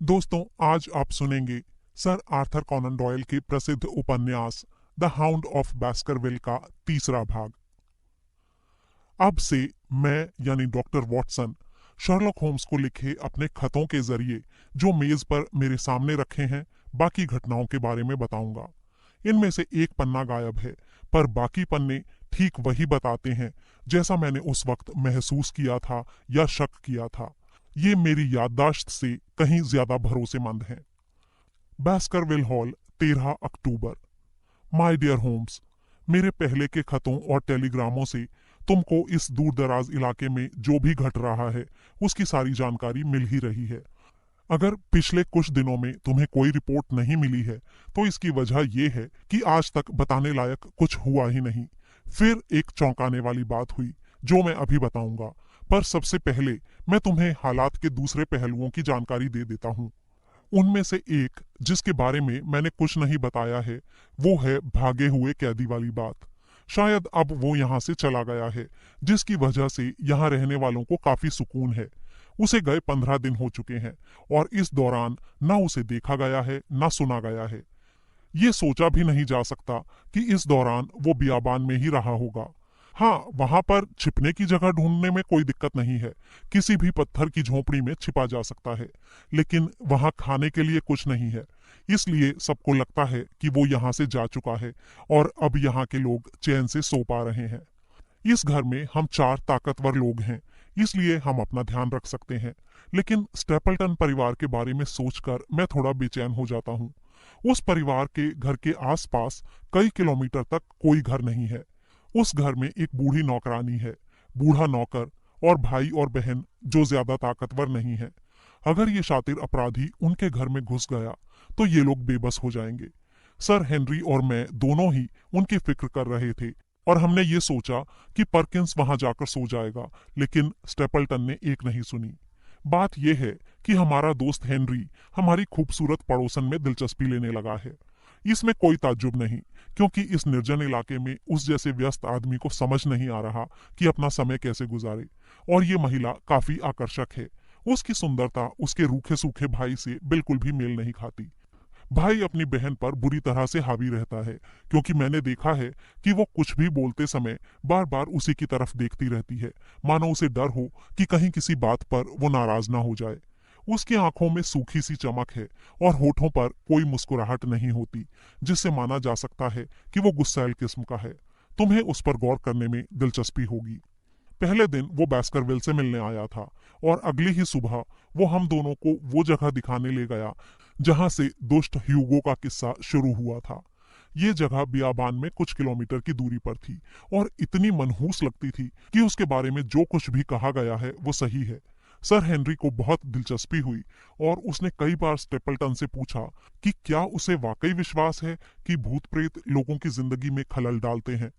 दोस्तों, आज आप सुनेंगे सर आर्थर कॉनन डॉयल के प्रसिद्ध उपन्यास द हाउंड ऑफ बास्करविल का तीसरा भाग। अब से मैं यानी डॉक्टर वॉटसन शर्लॉक होम्स को लिखे अपने खतों के जरिए जो मेज पर मेरे सामने रखे हैं, बाकी घटनाओं के बारे में बताऊंगा। इनमें से एक पन्ना गायब है, पर बाकी पन्ने ठीक वही बताते हैं जैसा मैंने उस वक्त महसूस किया था या शक किया था। ये मेरी याददाश्त से कहीं ज्यादा भरोसेमंद हैं। बास्करविल हॉल, 13 अक्टूबर। माय डियर होम्स, मेरे पहले के खतों और टेलीग्रामों से तुमको इस दूर दराज इलाके में जो भी घट रहा है उसकी सारी जानकारी मिल ही रही है। अगर पिछले कुछ दिनों में तुम्हें कोई रिपोर्ट नहीं मिली है तो इसकी वजह यह है कि आज तक बताने लायक कुछ हुआ ही नहीं। फिर एक चौंकाने वाली बात हुई जो मैं अभी बताऊंगा, पर सबसे पहले मैं तुम्हें हालात के दूसरे पहलुओं की जानकारी दे देता हूँ। उनमें से एक जिसके बारे में मैंने कुछ नहीं बताया है वो है भागे हुए कैदी वाली बात। शायद अब वो यहाँ से चला गया है, जिसकी वजह से यहाँ रहने वालों को काफी सुकून है। उसे गए 15 दिन हो चुके हैं और इस दौरान ना उसे देखा गया है ना सुना गया है। ये सोचा भी नहीं जा सकता कि इस दौरान वो बियाबान में ही रहा होगा। हाँ, वहां पर छिपने की जगह ढूंढने में कोई दिक्कत नहीं है, किसी भी पत्थर की झोपड़ी में छिपा जा सकता है, लेकिन वहां खाने के लिए कुछ नहीं है। इसलिए सबको लगता है कि वो यहाँ से जा चुका है और अब यहाँ के लोग चैन से सो पा रहे हैं। इस घर में हम 4 ताकतवर लोग हैं, इसलिए हम अपना ध्यान रख सकते हैं। लेकिन स्टेपल्टन परिवार के बारे में सोचकर मैं थोड़ा बेचैन हो जाता हूँ। उस परिवार के घर के आसपास कई किलोमीटर तक कोई घर नहीं है। उस घर में एक बूढ़ी नौकरानी है, बूढ़ा नौकर और भाई और बहन जो ज्यादा ताकतवर नहीं है। अगर ये शातिर अपराधी उनके घर में घुस गया तो ये लोग बेबस हो जाएंगे। सर हेनरी और मैं दोनों ही उनकी फिक्र कर रहे थे और हमने ये सोचा कि परकिंस वहां जाकर सो जाएगा, लेकिन स्टेपल्टन ने एक नहीं सुनी। बात यह है कि हमारा दोस्त हेनरी हमारी खूबसूरत पड़ोसन में दिलचस्पी लेने लगा है। इसमें कोई ताज्जुब नहीं, क्योंकि इस निर्जन इलाके में उस जैसे व्यस्त आदमी को समझ नहीं आ रहा कि अपना समय कैसे गुजारे। और ये महिला काफी आकर्षक है। उसकी सुंदरता उसके रूखे सूखे भाई से बिल्कुल भी मेल नहीं खाती। भाई अपनी बहन पर बुरी तरह से हावी रहता है, क्योंकि मैंने देखा है कि वो कुछ भी बोलते समय बार बार उसी की तरफ देखती रहती है, मानो उसे डर हो कि कहीं किसी बात पर वो नाराज ना हो जाए। उसकी आंखों में सूखी सी चमक है और होठों पर कोई मुस्कुराहट नहीं होती, जिससे माना जा सकता है कि वो गुस्सैल किस्म का है। तुम्हें उस पर गौर करने में दिलचस्पी होगी। पहले दिन वो बास्करविल से मिलने आया था और अगली ही सुबह वो हम दोनों को वो जगह दिखाने ले गया जहां से दुष्ट ह्यूगो का किस्सा शुरू हुआ था। ये जगह बियाबान में कुछ किलोमीटर की दूरी पर थी और इतनी मनहूस लगती थी कि उसके बारे में जो कुछ भी कहा गया है वो सही है। सर हेनरी को बहुत दिलचस्पी हुई और उसने कई बार स्टेपल्टन से पूछा कि क्या उसे वाकई विश्वास है कि भूत प्रेत लोगों की जिंदगी में खलल डालते हैं।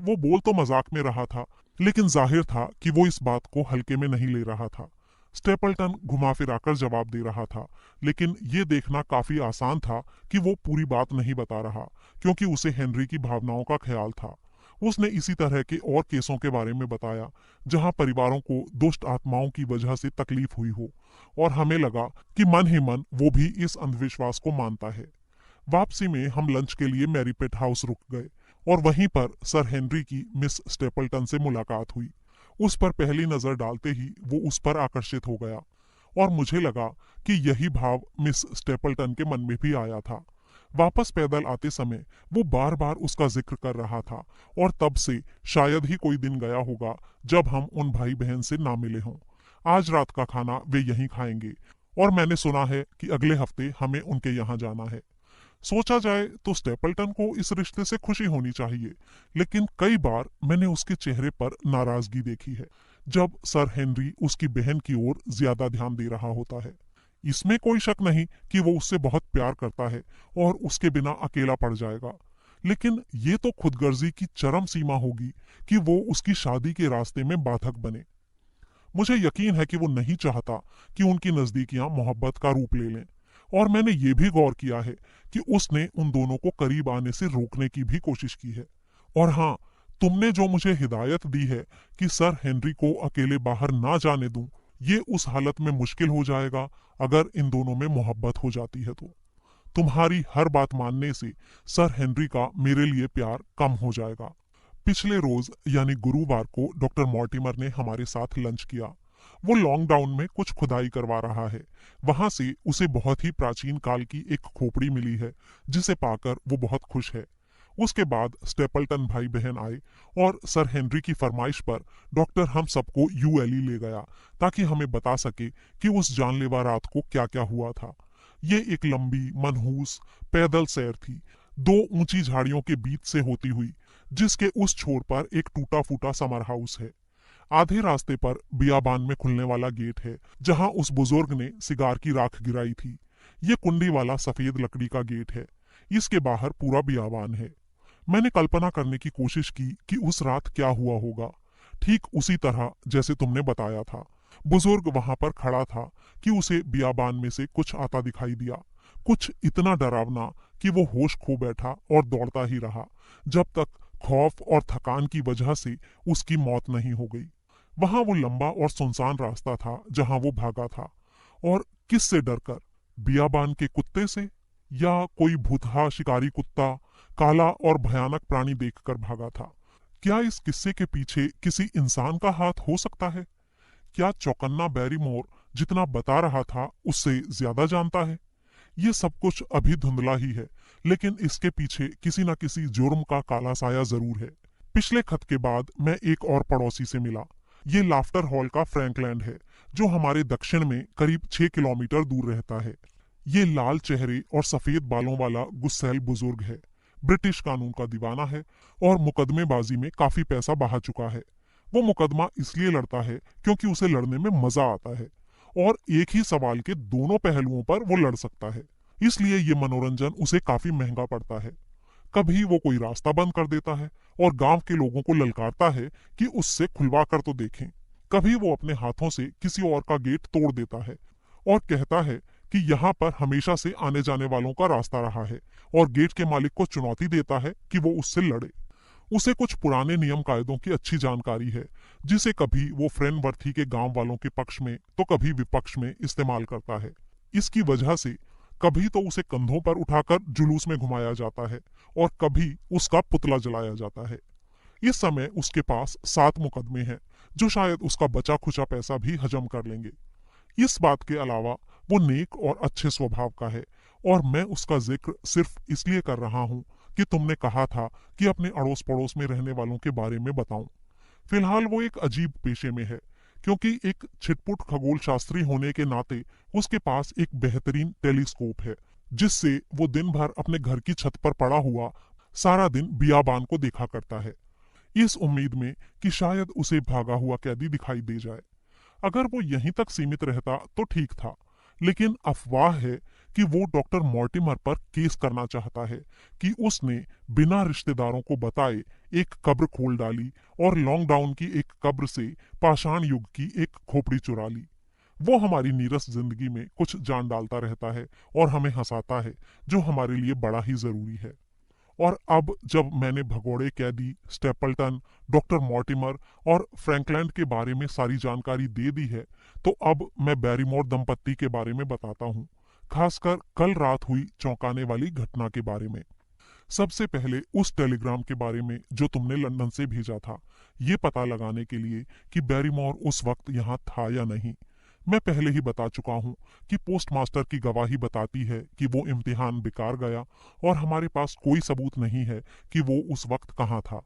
वो बोल तो मजाक में रहा था, लेकिन जाहिर था कि वो इस बात को हल्के में नहीं ले रहा था। स्टेपल्टन घुमा फिराकर जवाब दे रहा था, लेकिन ये देखना काफी आसान था कि वो पूरी बात नहीं बता रहा, क्योंकि उसे हेनरी की भावनाओं का ख्याल था। उसने इसी तरह के और केसों के बारे में बताया जहां परिवारों को दुष्ट आत्माओं की वजह से तकलीफ हुई हो, और हमें लगा कि मन ही मन वो भी इस अंधविश्वास को मानता है। वापसी में हम लंच के लिए मैरीपेट हाउस रुक गए और वहीं पर सर हेनरी की मिस स्टेपल्टन से मुलाकात हुई। उस पर पहली नजर डालते ही वो उस पर आकर्षित हो गया और मुझे लगा कि यही भाव मिस स्टेपल्टन के मन में भी आया था। वापस पैदल आते समय वो बार बार उसका जिक्र कर रहा था और तब से शायद ही कोई दिन गया होगा जब हम उन भाई बहन से ना मिले हों। आज रात का खाना वे यहीं खाएंगे और मैंने सुना है कि अगले हफ्ते हमें उनके यहाँ जाना है। सोचा जाए तो स्टेपल्टन को इस रिश्ते से खुशी होनी चाहिए, लेकिन कई बार मैंने उसके चेहरे पर नाराजगी देखी है जब सर हेनरी उसकी बहन की ओर ज्यादा ध्यान दे रहा होता है। इसमें कोई शक नहीं कि वो उससे बहुत प्यार करता है और उसके बिना अकेला पड़ जाएगा, लेकिन ये तो खुदगर्जी की चरम सीमा होगी कि वो उसकी शादी के रास्ते में बाधक बने। मुझे यकीन है कि वो नहीं चाहता कि उनकी नजदीकियां मोहब्बत का रूप ले लें, और मैंने ये भी गौर किया है कि उसने उन दोनों को करीब आने से रोकने की भी कोशिश की है। और हाँ, तुमने जो मुझे हिदायत दी है कि सर हेनरी को अकेले बाहर ना जाने दूं, ये उस हालत में मुश्किल हो जाएगा अगर इन दोनों में मोहब्बत हो जाती है तो। तुम्हारी हर बात मानने से सर हेनरी का मेरे लिए प्यार कम हो जाएगा। पिछले रोज यानी गुरुवार को डॉक्टर मॉर्टिमर ने हमारे साथ लंच किया। वो लॉन्ग डाउन में कुछ खुदाई करवा रहा है। वहां से उसे बहुत ही प्राचीन काल की एक खोपड़ी मिली है जिसे पाकर वो बहुत खुश है। उसके बाद स्टेपल्टन भाई बहन आए और सर हेनरी की फरमाइश पर डॉक्टर हम सबको यूएलई ले गया ताकि हमें बता सके कि उस जानलेवा रात को क्या क्या हुआ था। ये एक लंबी मनहूस पैदल सैर थी, दो ऊंची झाड़ियों के बीच से होती हुई, जिसके उस छोर पर एक टूटा फूटा समर हाउस है। आधे रास्ते पर बियाबान में खुलने वाला गेट है जहां उस बुजुर्ग ने सिगार की राख गिराई थी। ये कुंडी वाला सफेद लकड़ी का गेट है। इसके बाहर पूरा बियाबान है। मैंने कल्पना करने की कोशिश की कि उस रात क्या हुआ होगा। ठीक उसी तरह जैसे तुमने बताया था। बुजुर्ग वहां पर खड़ा था कि उसे बियाबान में से कुछ आता दिखाई दिया, कुछ इतना डरावना कि वो होश खो बैठा और दौड़ता ही रहा जब तक खौफ और थकान की वजह से उसकी मौत नहीं हो गई। वहां वो लंबा और सुनसान रास्ता था जहां वो भागा था। और किससे डरकर? बियाबान के कुत्ते से, या कोई भूतहा शिकारी कुत्ता काला और भयानक प्राणी देखकर भागा था? क्या इस किस्से के पीछे किसी इंसान का हाथ हो सकता है? क्या चौकन्ना बैरीमोर जितना बता रहा था उससे ज्यादा जानता है? ये सब कुछ अभी धुंधला ही है, लेकिन इसके पीछे किसी न किसी जुर्म का काला साया जरूर है। पिछले खत के बाद मैं एक और पड़ोसी से मिला। ये लाफ्टर हॉल का फ्रैंकलैंड है जो हमारे दक्षिण में करीब 6 किलोमीटर दूर रहता है। ये लाल चेहरे और सफेद बालों वाला गुस्सैल बुजुर्ग है। ब्रिटिश कानून का दीवाना है और मुकदमेबाजी में काफी पैसा बहा चुका है। वो मुकदमा इसलिए लड़ता है क्योंकि उसे लड़ने में मजा आता है और एक ही सवाल के दोनों पहलुओं पर वो लड़ सकता है। इसलिए ये मनोरंजन उसे काफी महंगा पड़ता है। कभी वो कोई रास्ता बंद कर देता है और गांव के लोगों को ललकारता है कि उससे खुलवा कर तो देखें। कभी वो अपने हाथों से किसी और का गेट तोड़ देता है और कहता है कि यहाँ पर हमेशा से आने जाने वालों का रास्ता रहा है और गेट के मालिक को चुनौती देता है कि वो उससे लड़े। उसे कुछ पुराने नियम कायदों की अच्छी जानकारी है जिसे कभी वो फ्रेंडवर्थी के गांव वालों के पक्ष में तो कभी विपक्ष में इस्तेमाल करता है। इसकी वजह से कभी तो उसे कंधों पर उठाकर जुलूस में घुमाया जाता है और कभी उसका पुतला जलाया जाता है। इस समय उसके पास 7 मुकदमे हैं जो शायद उसका बचा खुचा पैसा भी हजम कर लेंगे। इस बात के अलावा वो नेक और अच्छे स्वभाव का है और मैं उसका जिक्र सिर्फ इसलिए कर रहा हूँ कि तुमने कहा था कि अपने अड़ोस पड़ोस में रहने वालों के बारे में बताऊं। फिलहाल वो एक अजीब पेशे में है क्योंकि एक छिटपुट खगोल शास्त्री होने के नाते उसके पास एक बेहतरीन टेलीस्कोप है जिससे वो दिन भर अपने घर की छत पर पड़ा हुआ सारा दिन बियाबान को देखा करता है, इस उम्मीद में कि शायद उसे भागा हुआ कैदी दिखाई दे जाए। अगर वो यहीं तक सीमित रहता तो ठीक था, लेकिन अफवाह है कि वो डॉक्टर मॉर्टिमर पर केस करना चाहता है कि उसने बिना रिश्तेदारों को बताए एक कब्र खोल डाली और लॉन्ग डाउन की एक कब्र से पाषाण युग की एक खोपड़ी चुरा ली। वो हमारी नीरस जिंदगी में कुछ जान डालता रहता है और हमें हंसाता है, जो हमारे लिए बड़ा ही जरूरी है। और अब जब मैंने भगोड़े कैदी, स्टेपल्टन, डॉक्टर मॉर्टिमर और फ्रैंकलैंड के बारे में सारी जानकारी दे दी है, तो अब मैं बैरीमोर दंपत्ति के बारे में बताता हूँ, खासकर कल रात हुई चौंकाने वाली घटना के बारे में। सबसे पहले उस टेलीग्राम के बारे में जो तुमने लंदन से भेजा था, ये पता लगाने के लिए कि बैरीमोर उस वक्त यहाँ था या नहीं। मैं पहले ही बता चुका हूँ कि पोस्टमास्टर की गवाही बताती है कि वो इम्तिहान बेकार गया और हमारे पास कोई सबूत नहीं है कि वो उस वक्त कहाँ था।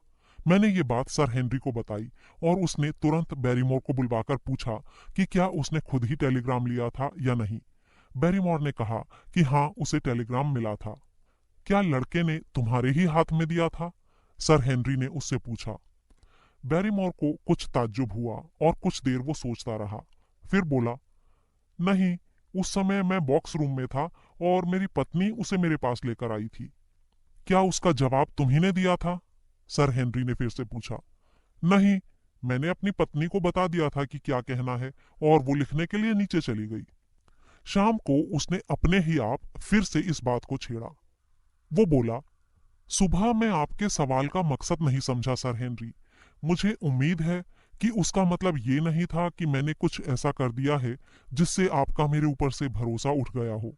मैंने ये बात सर हेनरी को बताई और उसने तुरंत बैरीमोर को बुलवाकर पूछा कि क्या उसने खुद ही टेलीग्राम लिया था या नहीं। बैरीमोर ने कहा कि हाँ, उसे टेलीग्राम मिला था। क्या लड़के ने तुम्हारे ही हाथ में दिया था? सर हेनरी ने उससे पूछा। बैरीमोर को कुछ ताज्जुब हुआ और कुछ देर वो सोचता रहा, फिर बोला, नहीं, उस समय मैं बॉक्स रूम में था और मेरी पत्नी उसे मेरे पास लेकर आई थी। क्या उसका जवाब तुम्ही ने दिया था? सर हेनरी ने फिर से पूछा। नहीं, मैंने अपनी पत्नी को बता दिया था कि क्या कहना है और वो लिखने के लिए नीचे चली गई। शाम को उसने अपने ही आप फिर से इस बात को छेड़ा। वो बोला, सुबह मैं आपके सवाल का मकसद नहीं समझा सर हेनरी। मुझे उम्मीद है कि उसका मतलब ये नहीं था कि मैंने कुछ ऐसा कर दिया है जिससे आपका मेरे ऊपर से भरोसा उठ गया हो।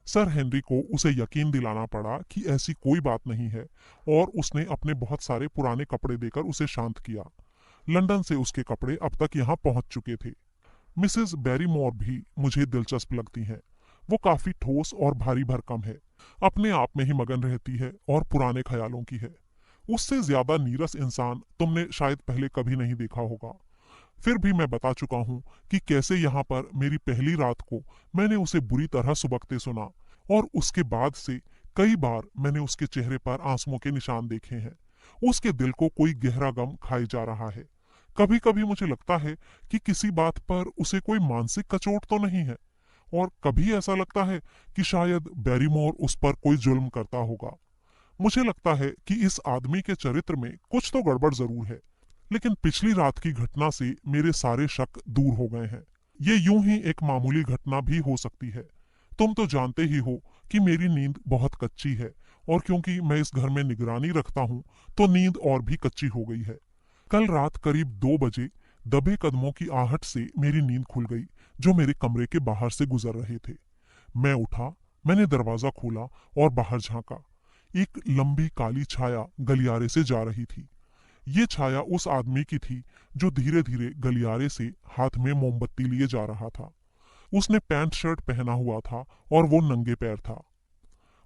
सर हेनरी को उसे यकीन दिलाना पड़ा कि ऐसी कोई बात नहीं है और उसने अपने बहुत सारे पुराने कपड़े देकर उसे शांत किया। लंदन से उसके कपड़े अब तक यहाँ पहुंच चुके थे। मिसेस बैरीमोर भी मुझे दिलचस्प लगती हैं। वो काफी ठोस और भारी भरकम है, अपने आप में ही मगन रहती है और पुराने ख्यालों की है। उससे ज्यादा नीरस इंसान तुमने शायद पहले कभी नहीं देखा होगा। फिर भी मैं बता चुका हूँ कि कैसे यहाँ पर मेरी पहली रात को मैंने उसे बुरी तरह सुबकते सुना और उसके बाद से कई बार मैंने उसके चेहरे पर आंसुओं के निशान देखे हैं। उसके दिल को कोई गहरा गम खाई जा रहा है। कभी कभी मुझे लगता है कि किसी बात पर उसे कोई मानसिक कचोट तो नहीं है, और कभी ऐसा लगता है कि शायद बैरीमोर उस पर कोई जुल्म करता होगा। मुझे लगता है कि इस आदमी के चरित्र में कुछ तो गड़बड़ जरूर है, लेकिन पिछली रात की घटना से मेरे सारे शक दूर हो गए हैं। ये यूं ही एक मामूली घटना भी हो सकती है। तुम तो जानते ही हो कि मेरी नींद बहुत कच्ची है, और क्योंकि मैं इस घर में निगरानी रखता हूँ तो नींद और भी कच्ची हो गई है। कल रात करीब 2 बजे दबे कदमों की आहट से मेरी नींद खुल गई, जो मेरे कमरे के बाहर से गुजर रहे थे। मैं उठा, मैंने दरवाजा खोला और बाहर झांका। एक लंबी काली छाया गलियारे से जा रही थी। ये छाया उस आदमी की थी जो धीरे धीरे गलियारे से हाथ में मोमबत्ती लिए जा रहा था। उसने पैंट शर्ट पहना हुआ था और वो नंगे पैर था।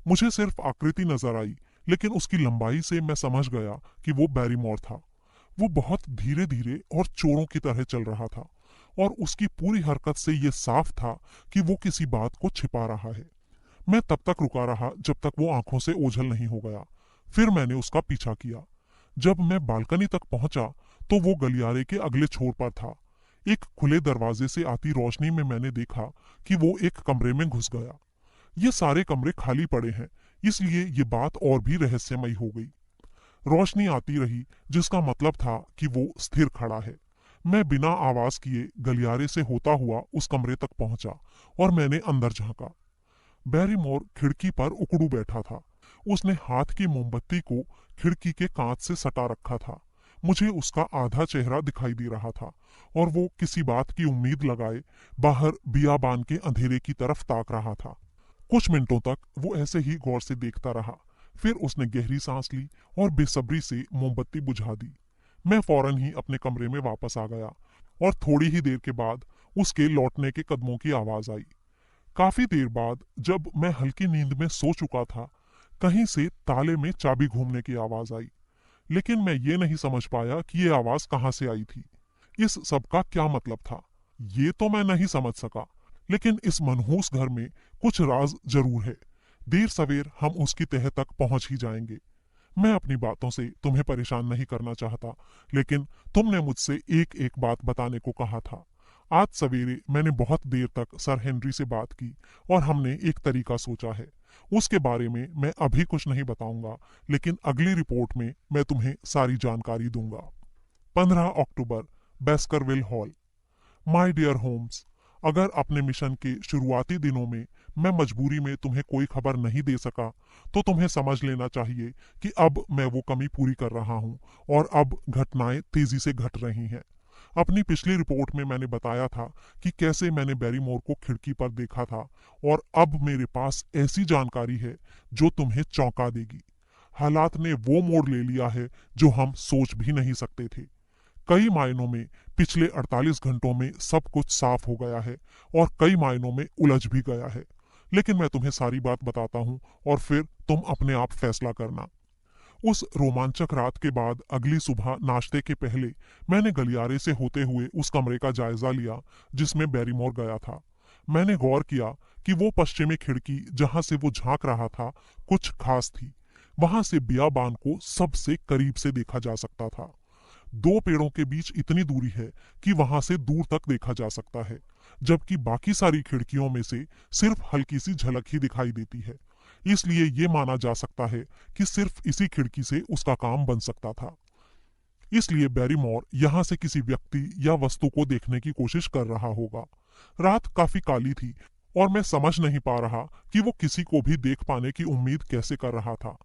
मुझे सिर्फ आकृति नजर आई, लेकिन उसकी लंबाई से मैं समझ गया कि वो बैरीमोर था। वो बहुत धीरे धीरे और चोरों की तरह चल रहा था, और उसकी पूरी हरकत से ये साफ था कि वो किसी बात को छिपा रहा है। मैं तब तक रुका रहा जब तक वो आंखों से ओझल नहीं हो गया। फिर मैंने उसका पीछा किया। जब मैं बालकनी तक पहुंचा तो वो गलियारे के अगले छोर पर था। एक खुले दरवाजे से आती रोशनी में मैंने देखा कि वो एक कमरे में घुस गया। ये सारे कमरे खाली पड़े हैं, इसलिए ये बात और भी रहस्यमयी हो गई। रोशनी आती रही, जिसका मतलब था कि वो स्थिर खड़ा है। मैं बिना आवाज किए गलियारे से होता हुआ उस कमरे तक पहुंचा और मैंने अंदर झांका। बैरीमोर खिड़की पर उकड़ू बैठा था। उसने हाथ की मोमबत्ती को खिड़की के कांच से सटा रखा था। मुझे उसका आधा चेहरा दिखाई दे रहा था, और वो किसी बात की उम्मीद लगाए बाहर बियाबान के अंधेरे की तरफ ताक रहा था। कुछ मिनटों तक वो ऐसे ही गौर से देखता रहा। फिर उसने गहरी सांस ली और बेसब्री से मोमबत्ती बुझा दी। मैं फौरन ही अपने कमरे में वापस आ गया, और थोड़ी ही देर के बाद उसके लौटने के कदमों की आवाज आई। काफी देर बाद जब मैं हल्की नींद में सो चुका था, कहीं से ताले में चाबी घूमने की आवाज आई, लेकिन मैं ये नहीं समझ पाया कि ये आवाज कहाँ से आई थी। इस सब का क्या मतलब था, ये तो मैं नहीं समझ सका। लेकिन इस मनहूस घर में कुछ राज जरूर है। देर सवेर हम उसकी तह तक पहुंच ही जाएंगे। मैं अपनी बातों से तुम्हें परेशान नहीं करना चाहता, लेकिन तुमने मुझसे एक एक बात बताने को कहा था। आज सवेरे मैंने बहुत देर तक सर हेनरी से बात की और हमने एक तरीका सोचा है। उसके बारे में मैं अभी कुछ नहीं बताऊंगा, लेकिन अगली रिपोर्ट में मैं तुम्हें सारी जानकारी दूंगा। 15 अक्टूबर, बेस्करविल हॉल। माय डियर होम्स, अगर अपने मिशन के शुरुआती दिनों में मैं मजबूरी में तुम्हें कोई खबर नहीं दे सका, तो तुम्हें समझ लेना चाहिए कि अब मैं वो कमी पूरी कर रहा हूँ, और अब घटनाएं तेजी से घट रही हैं। अपनी पिछली रिपोर्ट में मैंने बताया था कि कैसे मैंने बैरीमोर को खिड़की पर देखा था, और अब मेरे पास ऐसी जानकारी है जो तुम्हें चौंका देगी। हालात ने वो मोड़ ले लिया है जो हम सोच भी नहीं सकते थे। कई मायनों में पिछले 48 घंटों में सब कुछ साफ हो गया है, और कई मायनों में उलझ भी गया है। लेकिन मैं तुम्हें सारी बात बताता हूँ, और फिर तुम अपने आप फैसला करना। उस रोमांचक रात के बाद अगली सुबह नाश्ते के पहले मैंने गलियारे से होते हुए उस कमरे का जायजा लिया जिसमें बैरीमोर गया था। मैंने गौर किया कि वो पश्चिमी खिड़की जहां से वो झांक रहा था कुछ खास थी। वहां से बियाबान को सबसे करीब से देखा जा सकता था। 2 पेड़ों के बीच इतनी दूरी है कि वहां से दूर तक देखा जा सकता है, जबकि बाकी सारी खिड़कियों में से सिर्फ हल्की सी झलक ही दिखाई देती है। इसलिए ये माना जा सकता है कि सिर्फ इसी खिड़की से उसका काम बन सकता था। इसलिए बैरीमोर यहाँ से किसी व्यक्ति या वस्तु को देखने की कोशिश कर रहा होगा। रात काफी काली थी, और मैं समझ नहीं पा रहा कि वो किसी को भी देख पाने की उम्मीद कैसे कर रहा था।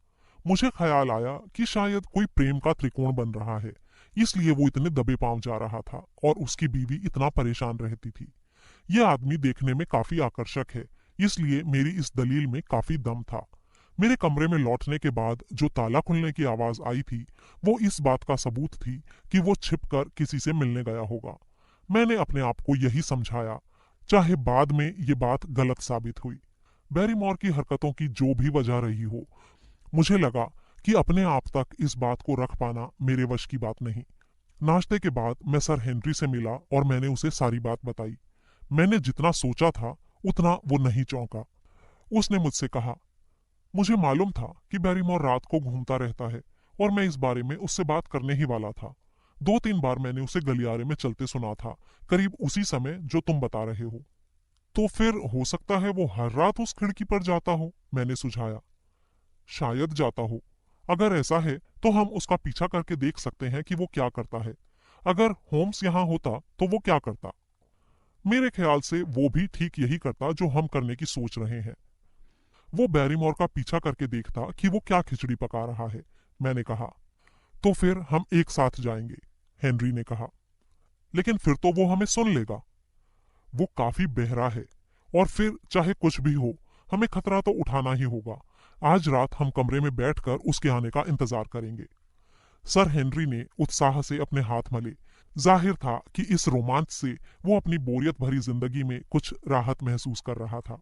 मुझे ख्याल आया कि शायद कोई प्रेम का त्रिकोण बन रहा है, इसलिए वो इतने दबे पांव जा रहा था और उसकी बीवी इतना परेशान रहती थी। यह आदमी देखने में काफी आकर्षक है, इसलिए मेरी इस दलील में काफी दम था। मेरे कमरे में लौटने के बाद जो ताला खुलने की आवाज आई थी, वो इस बात का सबूत थी कि वो छिपकर किसी से मिलने गया होगा। मैंने अपने आप को यही समझाया, चाहे बाद में ये बात गलत साबित हुई। बैरीमोर की हरकतों की जो भी वजह रही हो, मुझे लगा कि अपने आप तक इस बात को रख पाना मेरे वश की बात नहीं। नाश्ते के बाद मैं सर हेनरी से मिला और मैंने उसे सारी बात बताई। मैंने जितना सोचा था उतना वो नहीं चौंका। उसने मुझसे कहा, मुझे मालूम था कि बैरीमोर रात को घूमता रहता है और मैं इस बारे में उससे बात करने ही वाला था। 2-3 बार मैंने उसे गलियारे में चलते सुना था, करीब उसी समय जो तुम बता रहे हो। तो फिर हो सकता है वो हर रात उस खिड़की पर जाता हो, मैंने सुझाया। शायद जाता हो। अगर ऐसा है तो हम उसका पीछा करके देख सकते हैं कि वो क्या करता है। अगर होम्स यहाँ होता तो वो क्या करता? मेरे ख्याल से वो भी ठीक यही करता जो हम करने की सोच रहे हैं। वो बैरीमोर का पीछा करके देखता कि वो क्या खिचड़ी पका रहा है, मैंने कहा। तो फिर हम एक साथ जाएंगे, हेनरी ने कहा। लेकिन फिर तो वो हमें सुन लेगा। वो काफी बहरा है और फिर चाहे कुछ भी हो, हमें खतरा तो उठाना ही होगा। आज रात हम कमरे में बैठकर उसके आने का इंतजार करेंगे। सर हेनरी ने उत्साह से अपने हाथ मले। जाहिर था कि इस रोमांच से वो अपनी बोरियत भरी जिंदगी में कुछ राहत महसूस कर रहा था।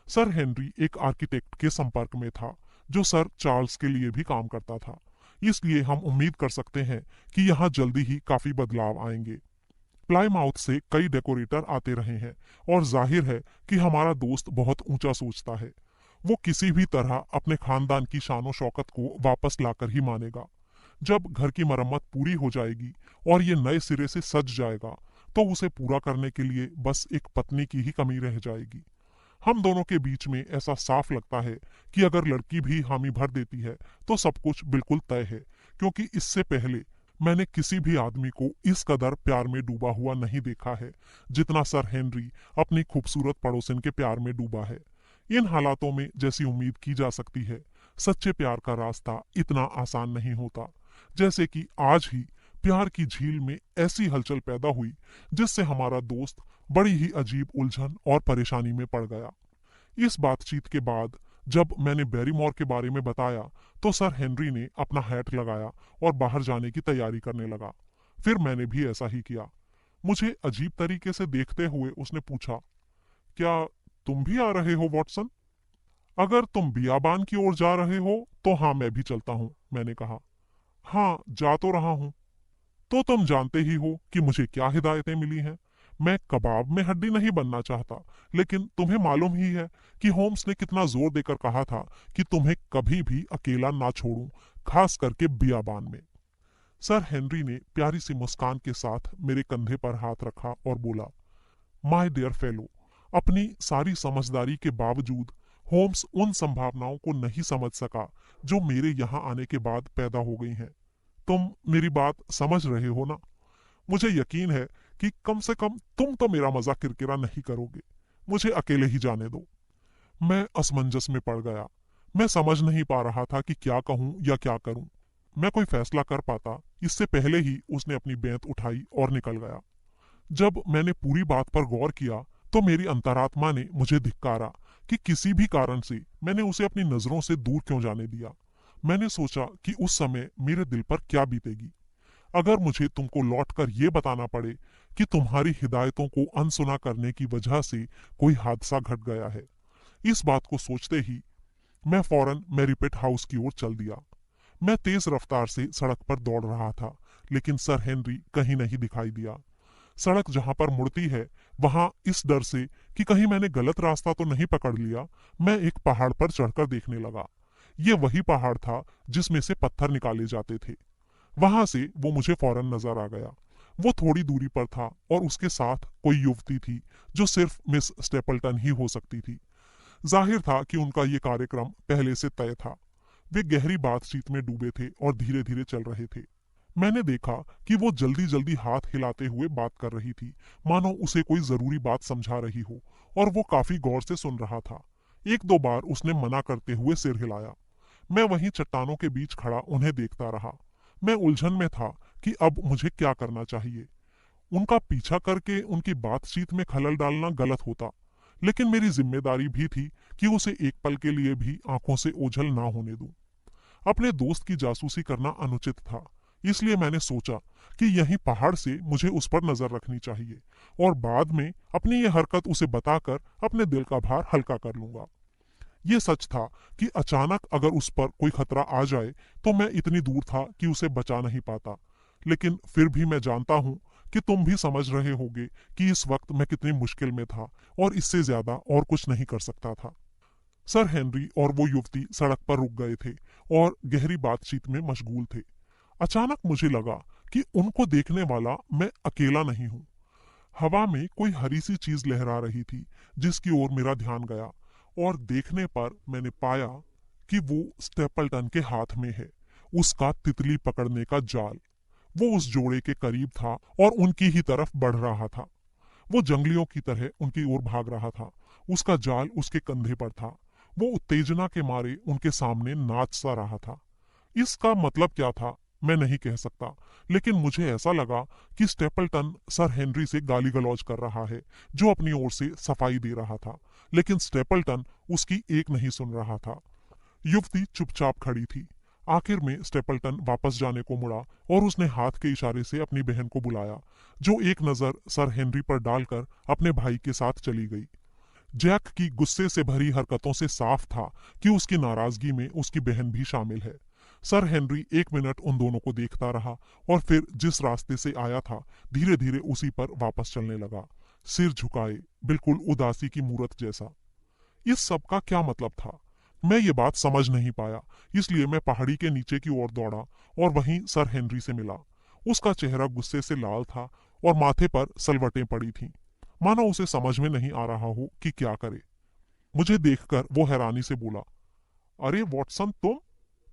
सर हेनरी एक आर्किटेक्ट के संपर्क में था जो सर चार्ल्स के लिए भी काम करता था, इसलिए हम उम्मीद कर सकते हैं कि यहाँ जल्दी ही काफी बदलाव आएंगे। प्लाईमाउथ से कई डेकोरेटर आते रहे हैं और जाहिर है कि हमारा दोस्त बहुत ऊंचा सोचता है। वो किसी भी तरह अपने खानदान की शानो शौकत को वापस लाकर ही मानेगा। जब घर की मरम्मत पूरी हो जाएगी और ये नए सिरे से सज जाएगा, तो उसे पूरा करने के लिए बस एक पत्नी की ही कमी रह जाएगी। हम दोनों के बीच में ऐसा साफ लगता है कि अगर लड़की भी हामी भर देती है तो सब कुछ बिल्कुल तय है, क्योंकि इससे पहले मैंने किसी भी आदमी को इस कदर प्यार में डूबा हुआ नहीं देखा है जितना सर हेनरी अपनी खूबसूरत पड़ोसिन के प्यार में डूबा है। इन हालातों में जैसी उम्मीद की जा सकती है, सच्चे प्यार का रास्ता इतना आसान नहीं होता। जैसे कि आज ही प्यार की झील में ऐसी हलचल पैदा हुई जिससे हमारा दोस्त बड़ी ही अजीब उलझन और परेशानी में पड़ गया। इस बातचीत के बाद जब मैंने बैरीमोर के बारे में बताया तो सर हेनरी ने अपना हैट लगाया और बाहर जाने की तैयारी करने लगा। फिर मैंने भी ऐसा ही किया। मुझे अजीब तरीके से देखते हुए उसने पूछा, क्या तुम भी आ रहे हो वॉटसन? अगर तुम बियाबान की ओर जा रहे हो तो हाँ, मैं भी चलता हूँ, मैंने कहा। हाँ, जा तो रहा हूँ। तो तुम जानते ही हो कि मुझे क्या हिदायतें मिली हैं। मैं कबाब में हड्डी नहीं बनना चाहता, लेकिन तुम्हें मालूम ही है कि होम्स ने कितना जोर देकर कहा था कि तुम्हें कभी भी अकेला ना छोड़ूं, खास करके बियाबान में। सर हेनरी ने प्यारी सी मुस्कान के साथ मेरे कंधे पर हाथ रखा और बोला, माय डियर फेलो, अपनी सारी समझदारी के बावजूद होम्स उन संभावनाओं को नहीं समझ सका जो मेरे यहाँ आने के बाद पैदा हो गई हैं। तुम मेरी बात समझ रहे हो ना? मुझे यकीन है कि कम से कम तुम तो मेरा मजाक किरकिरा नहीं करोगे। मुझे अकेले ही जाने दो। मैं असमंजस में पड़ गया। मैं समझ नहीं पा रहा था कि क्या कहूं या क्या करूं। मैं कोई फैसला कर पाता इससे पहले ही उसने अपनी बेंत उठाई और निकल गया। जब मैंने पूरी बात पर गौर किया तो मेरी अंतरात्मा ने मुझे धिक्कारा कि किसी भी कारण से मैंने उसे अपनी नजरों से दूर क्यों जाने दिया। मैंने सोचा कि उस समय मेरे दिल पर क्या बीतेगी अगर मुझे तुमको लौटकर ये बताना पड़े कि तुम्हारी हिदायतों को अनसुना करने की वजह से कोई हादसा घट गया है। इस बात को सोचते ही मैं फौरन मैरीपेट हाउस की ओर चल दिया। मैं तेज रफ्तार से सड़क पर दौड़ रहा था, लेकिन सर हेनरी कहीं नहीं दिखाई दिया। सड़क जहां पर मुड़ती है वहां इस डर से कि कहीं मैंने गलत रास्ता तो नहीं पकड़ लिया, मैं एक पहाड़ पर चढ़कर देखने लगा। ये वही पहाड़ था जिसमें से पत्थर निकाले जाते थे। वहां से वो मुझे फौरन नजर आ गया। वो थोड़ी दूरी पर था और उसके साथ कोई युवती थी जो सिर्फ मिस स्टेपल्टन ही हो सकती थी। जाहिर था कि उनका ये कार्यक्रम पहले से तय था। वे गहरी बातचीत में डूबे थे और धीरे धीरे चल रहे थे। मैंने देखा कि वो जल्दी जल्दी हाथ हिलाते हुए बात कर रही थी, मानो उसे कोई जरूरी बात समझा रही हो, और वो काफी गौर से सुन रहा था। 1-2 बार उसने मना करते हुए सिर हिलाया। मैं वहीं चट्टानों के बीच खड़ा उन्हें देखता रहा। मैं उलझन में था कि अब मुझे क्या करना चाहिए। उनका पीछा करके उनकी बातचीत में खलल डालना गलत होता, लेकिन मेरी जिम्मेदारी भी थी कि उसे एक पल के लिए भी आंखों से ओझल ना होने दूं। अपने दोस्त की जासूसी करना अनुचित था, इसलिए मैंने सोचा कि यहीं पहाड़ से मुझे उस पर नजर रखनी चाहिए और बाद में अपनी ये हरकत उसे बताकर अपने दिल का भार हल्का कर लूंगा। ये सच था कि अचानक अगर उस पर कोई खतरा आ जाए तो मैं इतनी दूर था कि उसे बचा नहीं पाता। लेकिन फिर भी मैं जानता हूं कि तुम भी समझ रहे होगे कि इस वक्त मैं कितनी मुश्किल में था और इससे ज्यादा और कुछ नहीं कर सकता था। सर हेनरी और वो युवती सड़क पर रुक गए थे और गहरी बातचीत में मशगूल थे। अचानक मुझे लगा कि उनको देखने वाला मैं अकेला नहीं हूं। हवा में कोई हरी सी चीज लहरा रही थी जिसकी ओर मेरा ध्यान गया और देखने पर मैंने पाया कि वो स्टेपल्टन के हाथ में है, उसका तितली पकड़ने का जाल। वो उस जोड़े के करीब था और उनकी ही तरफ बढ़ रहा था। वो जंगलियों की तरह उनकी ओर भाग रहा था। उसका जाल उसके कंधे पर था। वो उत्तेजना के मारे उनके सामने नाच सा रहा था। इसका मतलब क्या था मैं नहीं कह सकता, लेकिन मुझे ऐसा लगा कि स्टेपल्टन सर हेनरी से गाली गलौज कर रहा है, जो अपनी ओर से सफाई दे रहा था, लेकिन स्टेपल्टन उसकी एक नहीं सुन रहा था। युवती चुपचाप खड़ी थी। आखिर में स्टेपल्टन वापस जाने को मुड़ा और उसने हाथ के इशारे से अपनी बहन को बुलाया, जो एक नजर सर हेनरी पर डालकर अपने भाई के साथ चली गई। जैक की गुस्से से भरी हरकतों से साफ था कि उसकी नाराजगी में उसकी बहन भी शामिल है। सर हेनरी 1 मिनट उन दोनों को देखता रहा और फिर जिस रास्ते से आया था धीरे धीरे उसी पर वापस चलने लगा, सिर झुकाए, बिल्कुल उदासी की मूरत जैसा। इस सब का क्या मतलब था? मैं ये बात समझ नहीं पाया, इसलिए मैं पहाड़ी के नीचे की ओर दौड़ा और वहीं सर हेनरी से मिला। उसका चेहरा गुस्से से लाल था और माथे पर सलवटें पड़ी थीं, मानो उसे समझ में नहीं आ रहा हो कि क्या करे। मुझे देखकर वो हैरानी से बोला, अरे वॉटसन,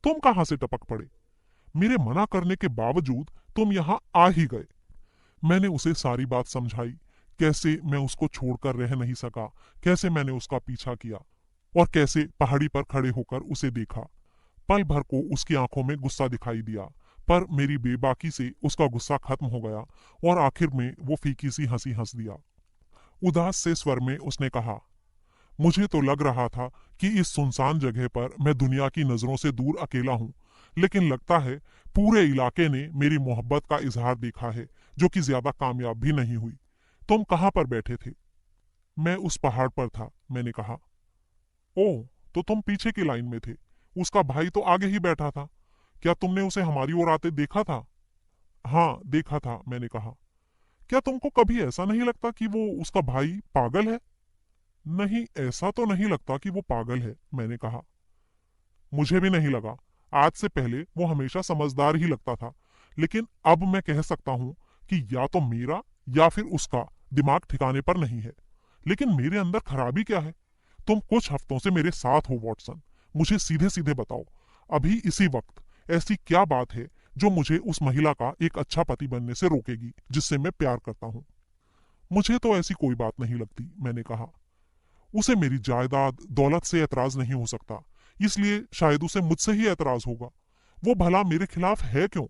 तुम कहां से टपक पड़े? मेरे मना करने के बावजूद तुम यहां आ ही गए। मैंने उसे सारी बात समझाई, कैसे मैं उसको छोड़कर रह नहीं सका, कैसे मैंने उसका पीछा किया और कैसे पहाड़ी पर खड़े होकर उसे देखा। पल भर को उसकी आंखों में गुस्सा दिखाई दिया, पर मेरी बेबाकी से उसका गुस्सा खत्म हो गया और आखिर में वो फीकी सी हंसी हंस दिया। उदास से स्वर में उसने कहा, मुझे तो लग रहा था कि इस सुनसान जगह पर मैं दुनिया की नजरों से दूर अकेला हूं, लेकिन लगता है पूरे इलाके ने मेरी मोहब्बत का इजहार देखा है, जो कि ज्यादा कामयाब भी नहीं हुई। तुम कहां पर बैठे थे? मैं उस पहाड़ पर था, मैंने कहा। ओह, तो तुम पीछे की लाइन में थे। उसका भाई तो आगे ही बैठा था। क्या तुमने उसे हमारी ओर आते देखा था? हाँ, देखा था, मैंने कहा। क्या तुमको कभी ऐसा नहीं लगता कि वो उसका भाई पागल है? नहीं, ऐसा तो नहीं लगता कि वो पागल है, मैंने कहा। मुझे भी नहीं लगा। आज से पहले वो हमेशा समझदार ही लगता था, लेकिन अब मैं कह सकता हूं कि या तो मेरा या फिर उसका दिमाग ठिकाने पर नहीं है। लेकिन मेरे अंदर खराबी क्या है? तुम कुछ हफ्तों से मेरे साथ हो वॉटसन। मुझे सीधे सीधे बताओ, अभी इसी वक्त ऐसी क्या बात है जो मुझे उस महिला का एक अच्छा पति बनने से रोकेगी जिससे मैं प्यार करता हूं? मुझे तो ऐसी कोई बात नहीं लगती, मैंने कहा। उसे मेरी जायदाद दौलत से ऐतराज नहीं हो सकता, इसलिए शायद उसे मुझसे ही ऐतराज होगा। वो भला मेरे खिलाफ है क्यों?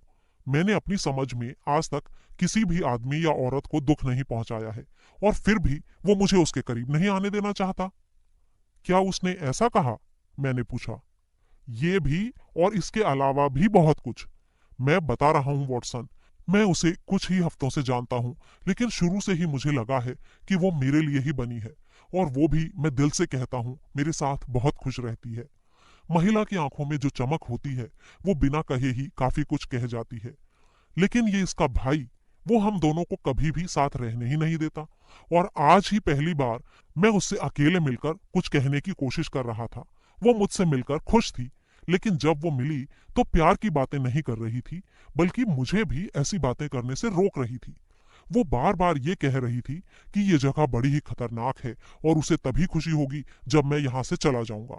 मैंने अपनी समझ में आज तक किसी भी आदमी या औरत को दुख नहीं पहुंचाया है, और फिर भी वो मुझे उसके करीब नहीं आने देना चाहता। क्या उसने ऐसा कहा? मैंने पूछा। ये भी और इसके अलावा भी बहुत कुछ। मैं बता रहा हूं वॉटसन, मैं उसे कुछ ही हफ्तों से जानता हूं, लेकिन शुरू से ही मुझे लगा है कि वो मेरे लिए ही बनी है, और वो भी मैं दिल से कहता हूं मेरे साथ बहुत खुश रहती है। महिला की आंखों में जो चमक होती है वो बिना कहे ही काफी कुछ कह जाती है। लेकिन ये इसका भाई, वो हम दोनों को कभी भी साथ रहने ही नहीं देता, और आज ही पहली बार मैं उससे अकेले मिलकर कुछ कहने की कोशिश कर रहा था। वो मुझसे मिलकर खुश थी, लेकिन जब वो मिली तो प्यार की बातें नहीं कर रही थी, बल्कि मुझे भी ऐसी बातें करने से रोक रही थी। वो बार बार ये कह रही थी कि ये जगह बड़ी ही खतरनाक है और उसे तभी खुशी होगी जब मैं यहाँ से चला जाऊंगा।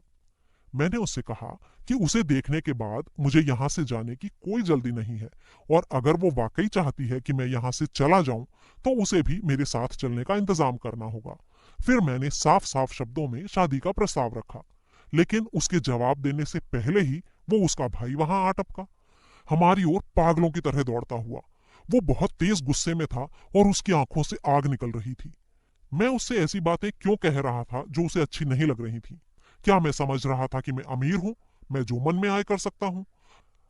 मैंने उससे कहा कि उसे देखने के बाद मुझे यहाँ से जाने की कोई जल्दी नहीं है, और अगर वो वाकई चाहती है कि मैं यहाँ से चला जाऊं तो उसे भी मेरे साथ चलने का इंतजाम करना होगा। फिर मैंने साफ साफ शब्दों में शादी का प्रस्ताव रखा, लेकिन उसके जवाब देने से पहले ही वो उसका भाई वहां आ टपका, हमारी ओर पागलों की तरह दौड़ता हुआ। वो बहुत तेज गुस्से में था और उसकी आंखों से आग निकल रही थी। मैं उससे ऐसी बातें क्यों कह रहा था जो उसे अच्छी नहीं लग रही थी? क्या मैं समझ रहा था कि मैं अमीर हूं, मैं जो मन में आए कर सकता हूं?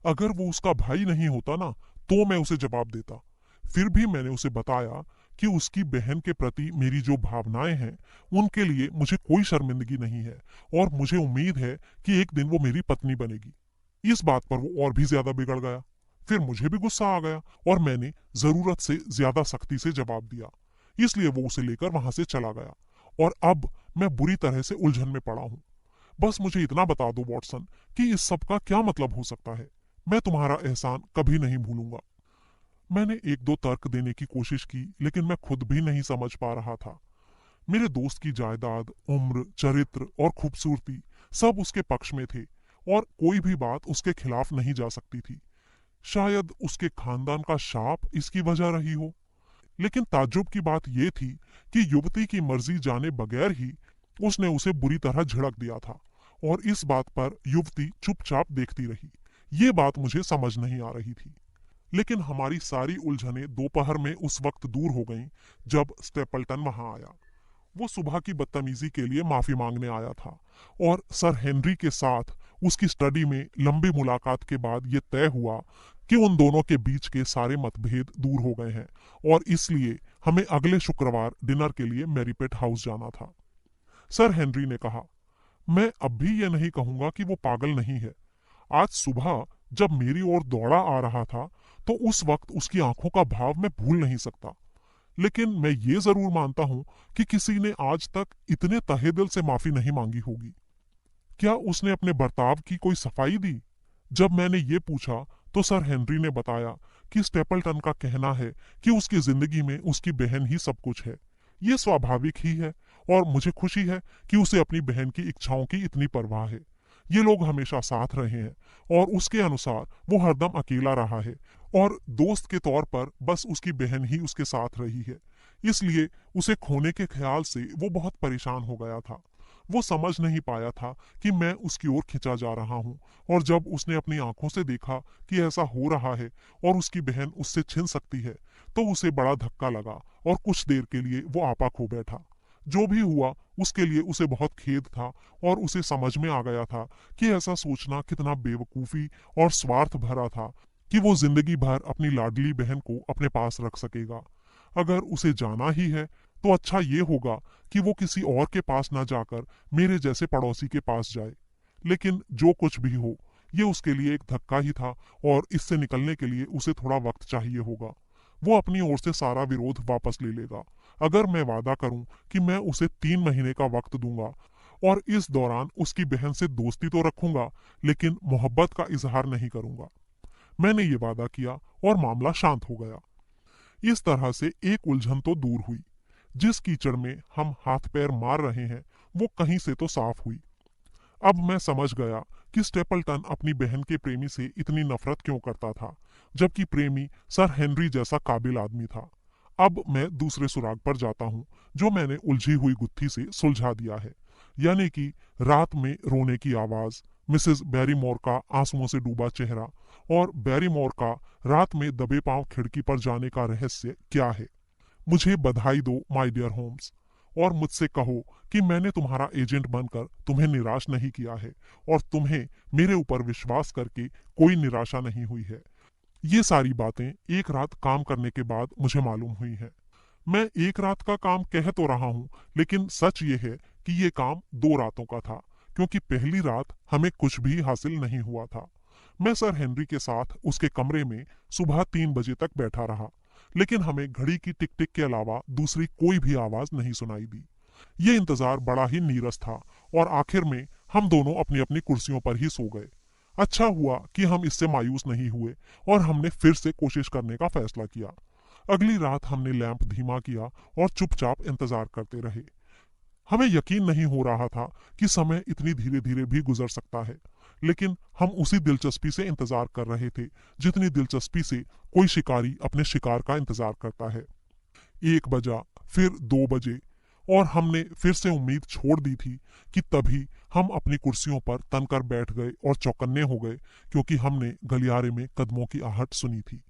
अगर वो उसका भाई नहीं होता ना, तो मैं उसे जवाब देता। फिर भी मैंने उसे बताया कि उसकी बहन के प्रति मेरी जो भावनाएं हैं, उनके लिए मुझे कोई शर्मिंदगी नहीं है और मुझे उम्मीद है कि एक दिन वो मेरी पत्नी बनेगी। इस बात पर वो और भी ज्यादा बिगड़ गया। फिर मुझे भी गुस्सा आ गया और मैंने जरूरत से ज्यादा सख्ती से जवाब दिया। इसलिए वो उसे लेकर वहां से चला गया और अब मैं बुरी तरह से उलझन में पड़ा हूं। बस मुझे इतना बता दो वॉटसन कि इस सब का क्या मतलब हो सकता है। मैं तुम्हारा एहसान कभी नहीं भूलूंगा। मैंने एक दो तर्क देने की कोशिश की, लेकिन मैं खुद भी नहीं समझ पा रहा था। मेरे दोस्त की जायदाद, उम्र, चरित्र और खूबसूरती सब उसके पक्ष में थे और कोई भी बात उसके खिलाफ नहीं जा सकती थी। शायद उसके खानदान का शाप इसकी वजह रही हो। लेकिन ताज्जुब की बात यह थी कि युवती की मर्जी जाने बगैर ही उसने उसे बुरी तरह झिड़क दिया था और इस बात पर युवती चुपचाप देखती रही। ये बात मुझे समझ नहीं आ रही थी। लेकिन हमारी सारी उलझनें दोपहर में उस वक्त दूर हो गईं जब स्टेपल्टन वहां आया। वो सुबह की बदतमीजी के लिए माफी मांगने आया था और सर हेनरी के साथ उसकी स्टडी में लंबी मुलाकात के बाद ये तय हुआ कि उन दोनों के बीच के सारे मतभेद दूर हो गए हैं और इसलिए हमें अगले शुक्रवार डिनर के लिए मैरीपेट हाउस जाना था। सर हेनरी ने कहा, मैं अब भी ये नहीं कहूंगा कि वो पागल नहीं है। आज सुबह जब मेरी ओर दौड़ा आ रहा था तो उस वक्त उसकी आंखों का भाव मैं भूल नहीं सकता। लेकिन मैं ये जरूर मानता हूं कि किसी ने आज तक इतने तहे दिल से माफी नहीं मांगी होगी। क्या उसने अपने बर्ताव की कोई सफाई दी? जब मैंने ये पूछा तो सर हेनरी ने बताया कि स्टेपल्टन का कहना है कि उसकी जिंदगी में उसकी बहन ही सब कुछ है। ये स्वाभाविक ही है और मुझे खुशी है कि उसे अपनी बहन की इच्छाओं की इतनी परवाह है। ये लोग हमेशा साथ रहे हैं और उसके अनुसार वो हरदम अकेला रहा है और दोस्त के तौर पर बस उसकी बहन ही उसके साथ रही है। इसलिए उसे खोने के ख्याल से वो बहुत परेशान हो गया था। वो समझ नहीं पाया था कि मैं उसकी ओर खिंचा जा रहा हूँ और जब उसने अपनी आंखों से देखा कि ऐसा हो रहा है और उसकी बहन उससे छिन सकती है, तो उसे बड़ा धक्का लगा और कुछ देर के लिए वो आपा खो बैठा। जो भी हुआ उसके लिए उसे बहुत खेद था और उसे समझ में आ गया था कि ऐसा सोचना कितना बेवकूफी और स्वार्थ भरा था कि वो जिंदगी भर अपनी लाडली बहन को अपने पास रख सकेगा। अगर उसे जाना ही है तो अच्छा ये होगा कि वो किसी और के पास ना जाकर मेरे जैसे पड़ोसी के पास जाए। लेकिन जो कुछ भी हो, ये उसके लिए एक धक्का ही था और इससे निकलने के लिए उसे थोड़ा वक्त चाहिए होगा। वो अपनी ओर से सारा विरोध वापस ले लेगा अगर मैं वादा करूं कि मैं उसे 3 महीने का वक्त दूंगा और इस दौरान उसकी बहन से दोस्ती तो रखूंगा, लेकिन मोहब्बत का इजहार नहीं करूंगा। मैंने ये वादा किया और मामला शांत हो गया। इस तरह से एक उलझन तो दूर हुई। जिस कीचड़ में हम हाथ पैर मार रहे हैं वो कहीं से तो साफ हुई। अब मैं समझ गया कि स्टेपल्टन अपनी बहन के प्रेमी से इतनी नफरत क्यों करता था, जबकि प्रेमी सर हेनरी जैसा काबिल आदमी था। अब मैं दूसरे सुराग पर जाता हूँ जो मैंने उलझी हुई गुत्थी से सुलझा दिया है, यानी कि रात में रोने की आवाज, मिसेस बैरीमोर का आंसुओं से डूबा चेहरा और बैरीमोर का रात में दबे पांव खिड़की पर जाने का रहस्य क्या है। मुझे बधाई दो माय डियर होम्स, और मुझसे कहो कि मैंने तुम्हारा एजेंट बनकर तुम्हें निराश नहीं किया है और तुम्हें मेरे ऊपर विश्वास करके कोई निराशा नहीं हुई है। ये सारी बातें एक रात काम करने के बाद मुझे मालूम हुई हैं। मैं एक रात का काम कह तो रहा हूँ, लेकिन सच ये है कि ये काम 2 रातों का था, क्योंकि पहली रात हमें कुछ भी हासिल नहीं हुआ था। मैं सर हेनरी के साथ उसके कमरे में सुबह 3 बजे तक बैठा रहा, लेकिन हमें घड़ी की टिक टिक के अलावा दूसरी कोई भी आवाज नहीं सुनाई दी। ये इंतजार बड़ा ही नीरस था और आखिर में हम दोनों अपनी अपनी कुर्सियों पर ही सो गए। अच्छा हुआ कि हम इससे मायूस नहीं हुए और हमने फिर से कोशिश करने का फैसला किया। अगली रात हमने लैंप धीमा किया और चुपचाप इंतजार करते रहे। हमें यकीन नहीं हो रहा था कि समय इतनी धीरे धीरे भी गुजर सकता है, लेकिन हम उसी दिलचस्पी से इंतजार कर रहे थे जितनी दिलचस्पी से कोई शिकारी अपने शिकार का इंतजार करता है। 1 बजा, फिर 2 बजे और हमने फिर से उम्मीद छोड़ दी थी कि तभी हम अपनी कुर्सियों पर तनकर बैठ गए और चौकन्ने हो गए, क्योंकि हमने गलियारे में कदमों की आहट सुनी थी।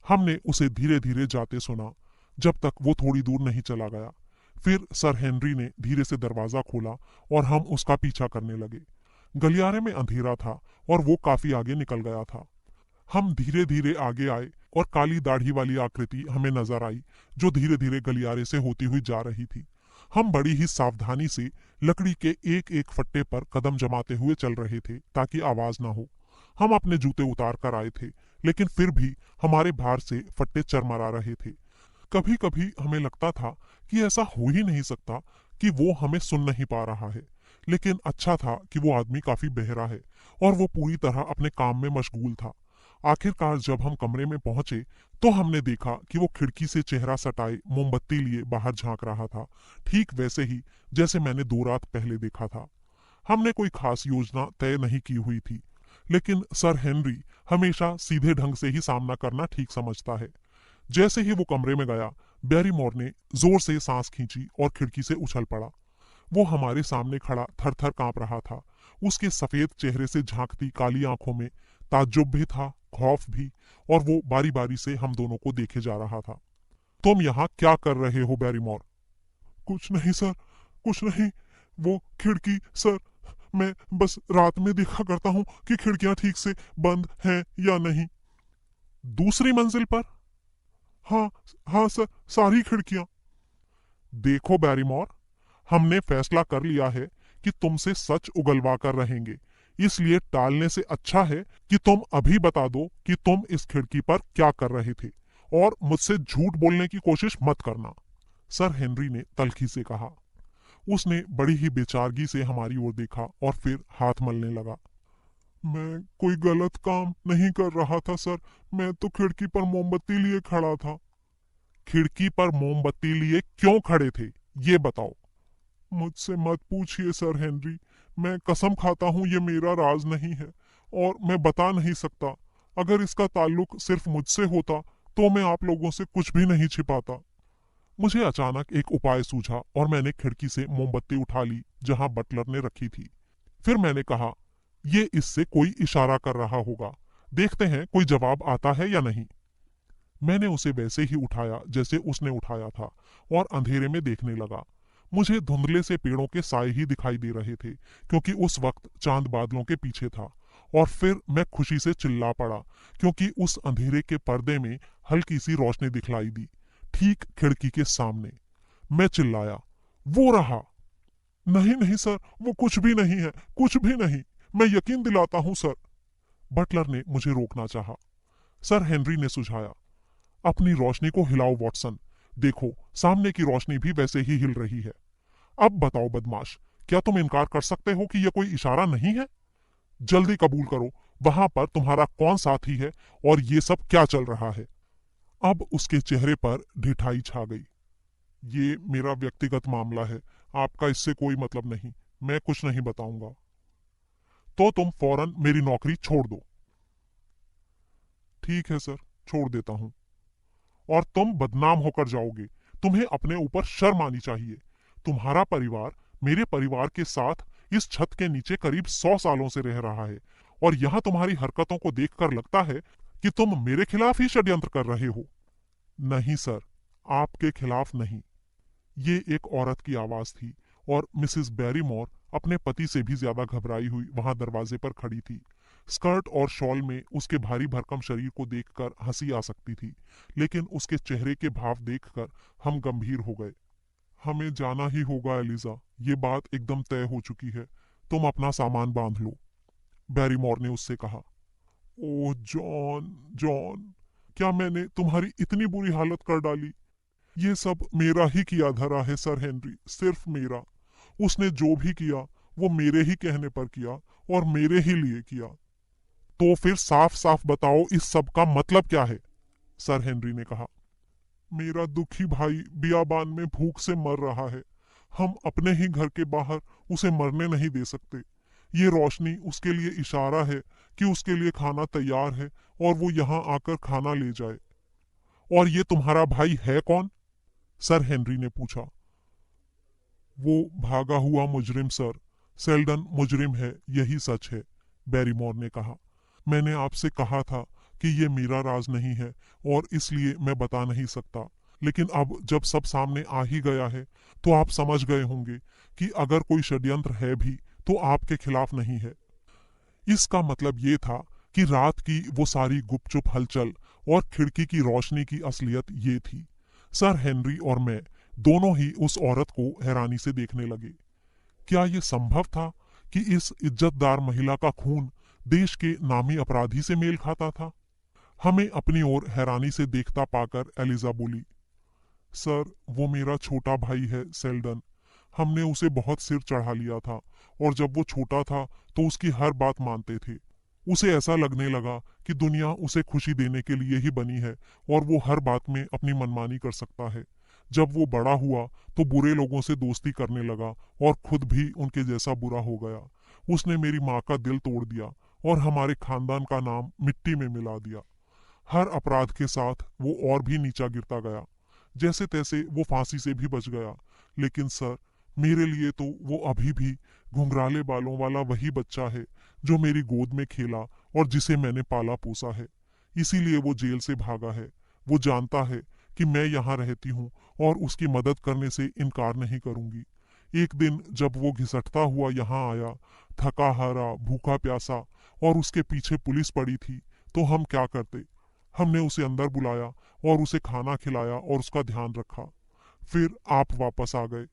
हमने उसे धीरे धीरे जाते सुना जब तक वो थोड़ी दूर नहीं चला गया। फिर सर हेनरी ने धीरे से दरवाजा खोला और हम उसका पीछा करने लगे। गलियारे में अंधेरा था और वो काफी आगे निकल गया था। हम धीरे धीरे आगे आए और काली दाढ़ी वाली आकृति हमें नजर आई जो धीरे धीरे गलियारे से होती हुई जा रही थी। हम बड़ी ही सावधानी से लकड़ी के एक एक फट्टे पर कदम जमाते हुए चल रहे थे ताकि आवाज ना हो। हम अपने जूते उतार कर आए थे, लेकिन फिर भी हमारे भार से फट्टे चरमरा रहे थे। कभी कभी हमें लगता था कि ऐसा हो ही नहीं सकता कि वो हमें सुन नहीं पा रहा है, लेकिन अच्छा था कि वो आदमी काफी बहरा है और वो पूरी तरह अपने काम में मशगूल था। आखिरकार जब हम कमरे में पहुंचे तो हमने देखा कि वो खिड़की से चेहरा सटाए मोमबत्ती लिए बाहर झांक रहा था, ठीक वैसे ही जैसे मैंने 2 रात पहले देखा था। हमने कोई खास योजना तय नहीं की हुई थी, लेकिन सर हेनरी हमेशा सीधे ढंग से ही सामना करना ठीक समझता है। जैसे ही वो कमरे में गया, बैरीमोर ने जोर से सांस खींची और खिड़की से उछल पड़ा। वो हमारे सामने खड़ा थर थर कांप रहा था। उसके सफेद चेहरे से झांकती काली आंखों में ताज्जुब भी था, खौफ भी, और वो बारी बारी से हम दोनों को देखे जा रहा था। तुम यहाँ क्या कर रहे हो बैरीमोर? कुछ नहीं सर, कुछ नहीं। वो खिड़की सर, मैं बस रात में देखा करता हूँ कि खिड़कियां ठीक से बंद हैं या नहीं। दूसरी मंजिल पर? हाँ, हाँ सर, सारी खिड़कियां। देखो बैरीमोर, हमने फैसला कर लिया है कि तुमसे सच उगलवा कर रहेंगे, इसलिए टालने से अच्छा है कि तुम अभी बता दो कि तुम इस खिड़की पर क्या कर रहे थे, और मुझसे झूठ बोलने की कोशिश मत करना, सर हेनरी ने तल्खी से कहा। उसने बड़ी ही बेचारगी से हमारी ओर देखा और फिर हाथ मलने लगा। मैं कोई गलत काम नहीं कर रहा था सर, मैं तो खिड़की पर मोमबत्ती लिए खड़ा था। खिड़की पर मोमबत्ती लिए क्यों खड़े थे, ये बताओ। मुझसे मत पूछिए सर हेनरी, मैं कसम खाता हूँ ये मेरा राज नहीं है और मैं बता नहीं सकता। अगर इसका ताल्लुक सिर्फ मुझसे होता तो मैं आप लोगों से कुछ भी नहीं छिपाता। मुझे अचानक एक उपाय सूझा और मैंने खिड़की से मोमबत्ती उठा ली जहां बटलर ने रखी थी। फिर मैंने कहा, ये इससे कोई इशारा कर रहा होगा, देखते हैं कोई जवाब आता है या नहीं। मैंने उसे वैसे ही उठाया जैसे उसने उठाया था और अंधेरे में देखने लगा। मुझे धुंधले से पेड़ों के साए ही दिखाई दे रहे थे क्योंकि उस वक्त चांद बादलों के पीछे था। और फिर मैं खुशी से चिल्ला पड़ा क्योंकि उस अंधेरे के पर्दे में हल्की सी रोशनी दिखलाई दी, ठीक खिड़की के सामने। मैं चिल्लाया, वो रहा। नहीं नहीं सर, वो कुछ भी नहीं है, कुछ भी नहीं, मैं यकीन दिलाता हूं सर। बटलर ने मुझे रोकना चाहा। सर हेनरी ने सुझाया, अपनी रोशनी को हिलाओ वॉटसन, देखो सामने की रोशनी भी वैसे ही हिल रही है। अब बताओ बदमाश, क्या तुम इनकार कर सकते हो कि यह कोई इशारा नहीं है? जल्दी कबूल करो, वहां पर तुम्हारा कौन साथी है और ये सब क्या चल रहा है? अब उसके चेहरे पर ढिठाई छा गई। ये मेरा व्यक्तिगत मामला है, आपका इससे कोई मतलब नहीं, मैं कुछ नहीं बताऊंगा। तो तुम फौरन मेरी नौकरी छोड़ दो। ठीक है सर, छोड़ देता हूं। और तुम बदनाम होकर जाओगे, तुम्हें अपने ऊपर शर्म आनी चाहिए। तुम्हारा परिवार मेरे परिवार के साथ इस छत के नीचे करीब 100 सालों से रह रहा है और यहाँ तुम्हारी हरकतों को देखकर लगता है कि तुम मेरे खिलाफ ही षड्यंत्र कर रहे हो। नहीं सर, आपके खिलाफ नहीं। ये एक औरत की आवाज थी और मिसेस बैरीमोर अपने पति से भी ज्यादा घबराई हुई वहां दरवाजे पर खड़ी थी। स्कर्ट और शॉल में उसके भारी भरकम शरीर को देखकर हंसी आ सकती थी, लेकिन उसके चेहरे के भाव देखकर हम गंभीर हो गए। हमें जाना ही होगा एलिजा, ये बात एकदम तय हो चुकी है, तुम अपना सामान बांध लो, बैरीमोर ने उससे कहा। ओह जॉन, जॉन, क्या मैंने तुम्हारी इतनी बुरी हालत कर डाली? ये सब मेरा ही किया धरा है सर हेनरी, सिर्फ मेरा। उसने जो भी किया वो मेरे ही कहने पर किया और मेरे ही लिए किया। तो फिर साफ साफ बताओ इस सब का मतलब क्या है? सर हेनरी ने कहा। मेरा दुखी भाई बियाबान में भूख से मर रहा है, हम अपने ही घर के बाहर उसे मरने नहीं दे सकते। ये रोशनी उसके लिए इशारा है कि उसके लिए खाना तैयार है और वो यहाँ आकर खाना ले जाए। और ये तुम्हारा भाई है कौन? सर हेनरी ने पूछा। वो भागा हुआ मुजरिम सर, सेल्डन मुजरिम है, यही सच है, बैरीमोर ने कहा। मैंने आपसे कहा था कि ये मेरा राज नहीं है और इसलिए मैं बता नहीं सकता, लेकिन अब जब सब सामने आ ही गया है तो आप समझ गए होंगे कि अगर कोई षड्यंत्र है भी तो आपके खिलाफ नहीं है। इसका मतलब ये था कि रात की वो सारी गुपचुप हलचल और खिड़की की रोशनी की असलियत ये थी। सर हेनरी और मैं दोनों ही उस औरत को हैरानी से देखने लगे। क्या ये संभव था कि इस इज्जतदार महिला का खून देश के नामी अपराधी से मेल खाता था? हमें अपनी ओर हैरानी से देखता पाकर एलिजा बोली, सर वो मेरा छोटा भाई है सेल्डन। हमने उसे बहुत सिर चढ़ा लिया था और जब वो छोटा था तो उसकी हर बात मानते थे। उसे ऐसा लगने लगा कि दुनिया उसे खुशी देने के लिए ही बनी है और वो हर बात में अपनी मनमानी कर सकता है। जब वो बड़ा हुआ तो बुरे लोगों से दोस्ती करने लगा और खुद भी उनके जैसा बुरा हो गया। उसने मेरी माँ का दिल तोड़ दिया और हमारे खानदान का नाम मिट्टी में मिला दिया। हर अपराध के साथ वो और भी नीचा गिरता गया। जैसे तैसे वो फांसी से भी बच गया, लेकिन सर मेरे लिए तो वो अभी भी घुंघराले बालों वाला वही बच्चा है जो मेरी गोद में खेला और जिसे मैंने पाला पोसा है। इसीलिए वो जेल से भागा है। वो जानता है कि मैं यहाँ रहती हूँ और उसकी मदद करने से इनकार नहीं करूंगी। एक दिन जब वो घिसटता हुआ यहाँ आया, थका हारा, भूखा प्यासा, और उसके पीछे पुलिस पड़ी थी, तो हम क्या करते? हमने उसे अंदर बुलाया और उसे खाना खिलाया और उसका ध्यान रखा। फिर आप वापस आ गए।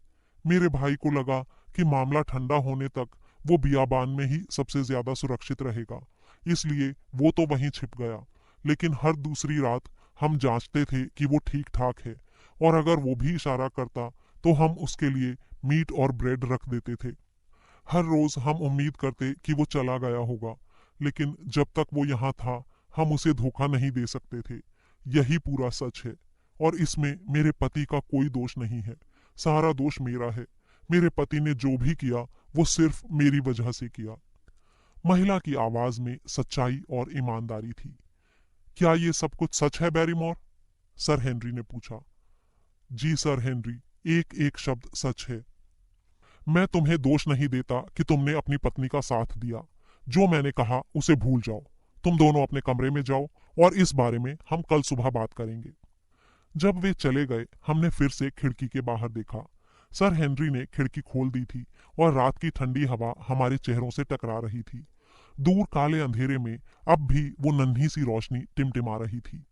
मेरे भाई को लगा कि मामला ठंडा होने तक वो बियाबान में ही सबसे ज्यादा सुरक्षित रहेगा, इसलिए वो तो वहीं छिप गया। लेकिन हर दूसरी रात हम जांचते थे कि वो ठीक ठाक है, और अगर वो भी इशारा करता तो हम उसके लिए मीट और ब्रेड रख देते थे। हर रोज हम उम्मीद करते कि वो चला गया होगा, लेकिन जब तक वो यहाँ था हम उसे धोखा नहीं दे सकते थे। यही पूरा सच है और इसमें मेरे पति का कोई दोष नहीं है। सारा दोष मेरा है। मेरे पति ने जो भी किया वो सिर्फ मेरी वजह से किया। महिला की आवाज में सच्चाई और ईमानदारी थी। क्या ये सब कुछ सच है बैरीमोर? सर हेनरी ने पूछा। जी सर हेनरी, एक एक शब्द सच है। मैं तुम्हें दोष नहीं देता कि तुमने अपनी पत्नी का साथ दिया। जो मैंने कहा उसे भूल जाओ। तुम दोनों अपने कमरे में जाओ और इस बारे में हम कल सुबह बात करेंगे। जब वे चले गए हमने फिर से खिड़की के बाहर देखा। सर हेनरी ने खिड़की खोल दी थी और रात की ठंडी हवा हमारे चेहरों से टकरा रही थी। दूर काले अंधेरे में अब भी वो नन्ही सी रोशनी टिमटिमा रही थी।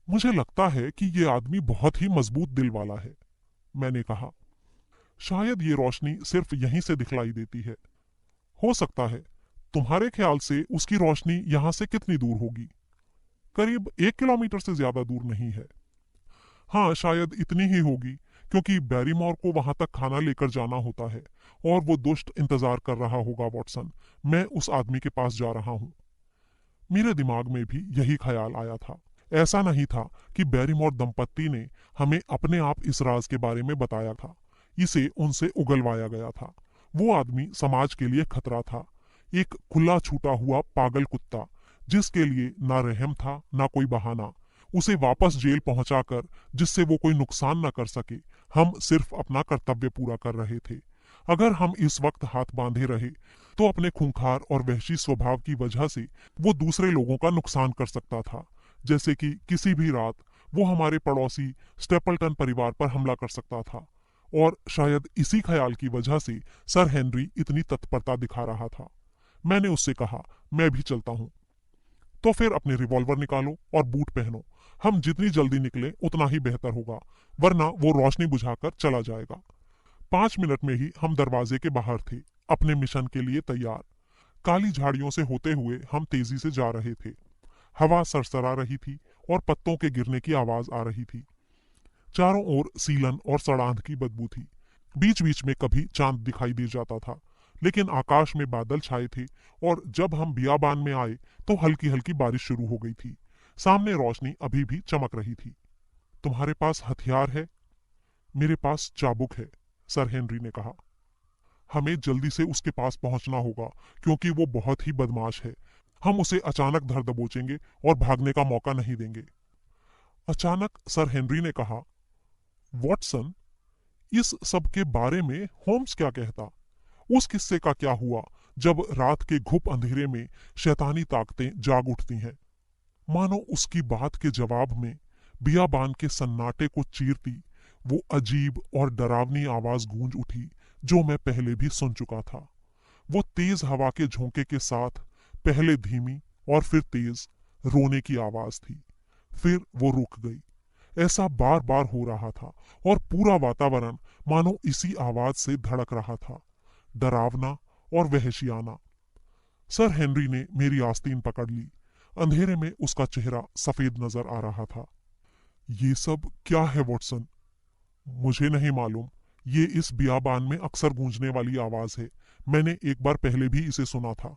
मुझे लगता है कि ये आदमी बहुत ही मजबूत दिल वाला है, मैंने कहा। शायद ये रोशनी सिर्फ यहीं से दिखलाई देती है। हो सकता है। तुम्हारे ख्याल से उसकी रोशनी यहां से कितनी दूर होगी? करीब 1 किलोमीटर से ज्यादा दूर नहीं है। हाँ, शायद इतनी ही होगी, क्योंकि बैरीमोर को वहां तक खाना लेकर जाना होता है और वो दुष्ट इंतजार कर रहा होगा। वॉटसन, मैं उस आदमी के पास जा रहा हूँ। मेरे दिमाग में भी यही ख्याल आया था। ऐसा नहीं था कि बैरीमोर दंपत्ति ने हमें अपने आप इस राज के बारे में बताया था। इसे उनसे उगलवाया गया था। वो आदमी समाज के लिए खतरा था, एक खुला छूटा हुआ पागल कुत्ता जिसके लिए ना रहम था ना कोई बहाना। उसे वापस जेल पहुंचाकर, जिससे वो कोई नुकसान न कर सके, हम सिर्फ अपना कर्तव्य पूरा कर रहे थे। अगर हम इस वक्त हाथ बांधे रहे तो अपने खूंखार और वहशी स्वभाव की वजह से वो दूसरे लोगों का नुकसान कर सकता था। जैसे कि किसी भी रात वो हमारे पड़ोसी स्टेपल्टन परिवार पर हमला कर सकता था। और शायद इसी ख्याल की वजह से सर हेनरी इतनी तत्परता दिखा रहा था। मैंने उससे कहा, मैं भी चलता हूँ। तो फिर अपने रिवॉल्वर निकालो और बूट पहनो। हम जितनी जल्दी निकले उतना ही बेहतर होगा, वरना वो रोशनी बुझाकर चला जाएगा। 5 मिनट में ही हम दरवाजे के बाहर थे, अपने मिशन के लिए तैयार। काली झाड़ियों से होते हुए हम तेजी से जा रहे थे। हवा सरसरा रही थी और पत्तों के गिरने की आवाज आ रही थी। चारों ओर सीलन और सड़ांध की बदबू थी। बीच बीच में कभी चांद दिखाई दे जाता था, लेकिन आकाश में बादल छाए थे और जब हम बियाबान में आए तो हल्की हल्की बारिश शुरू हो गई थी। सामने रोशनी अभी भी चमक रही थी। तुम्हारे पास हथियार है? मेरे पास चाबुक है, सर हेनरी ने कहा। हमें जल्दी से उसके पास पहुंचना होगा, क्योंकि वो बहुत ही बदमाश है। हम उसे अचानक धर दबोचेंगे और भागने का मौका नहीं देंगे। अचानक सर हेनरी ने कहा, वॉटसन, इस सब के बारे में होम्स क्या कहता? उस किस्से का क्या हुआ जब रात के घुप अंधेरे में शैतानी ताकतें जाग उठती हैं? मानो उसकी बात के जवाब में बियाबान के सन्नाटे को चीरती वो अजीब और डरावनी आवाज गूंज उठी जो मैं पहले भी सुन चुका था। वो तेज हवा के झोंके के साथ पहले धीमी और फिर तेज रोने की आवाज थी। फिर वो रुक गई। ऐसा बार बार हो रहा था और पूरा वातावरण मानो इसी आवाज से धड़क रहा था, डरावना और वहशियाना। सर हेनरी ने मेरी आस्तीन पकड़ ली। अंधेरे में उसका चेहरा सफेद नजर आ रहा था। ये सब क्या है वॉटसन? मुझे नहीं मालूम। ये इस बियाबान में अक्सर गूंजने वाली आवाज है। मैंने एक बार पहले भी इसे सुना था।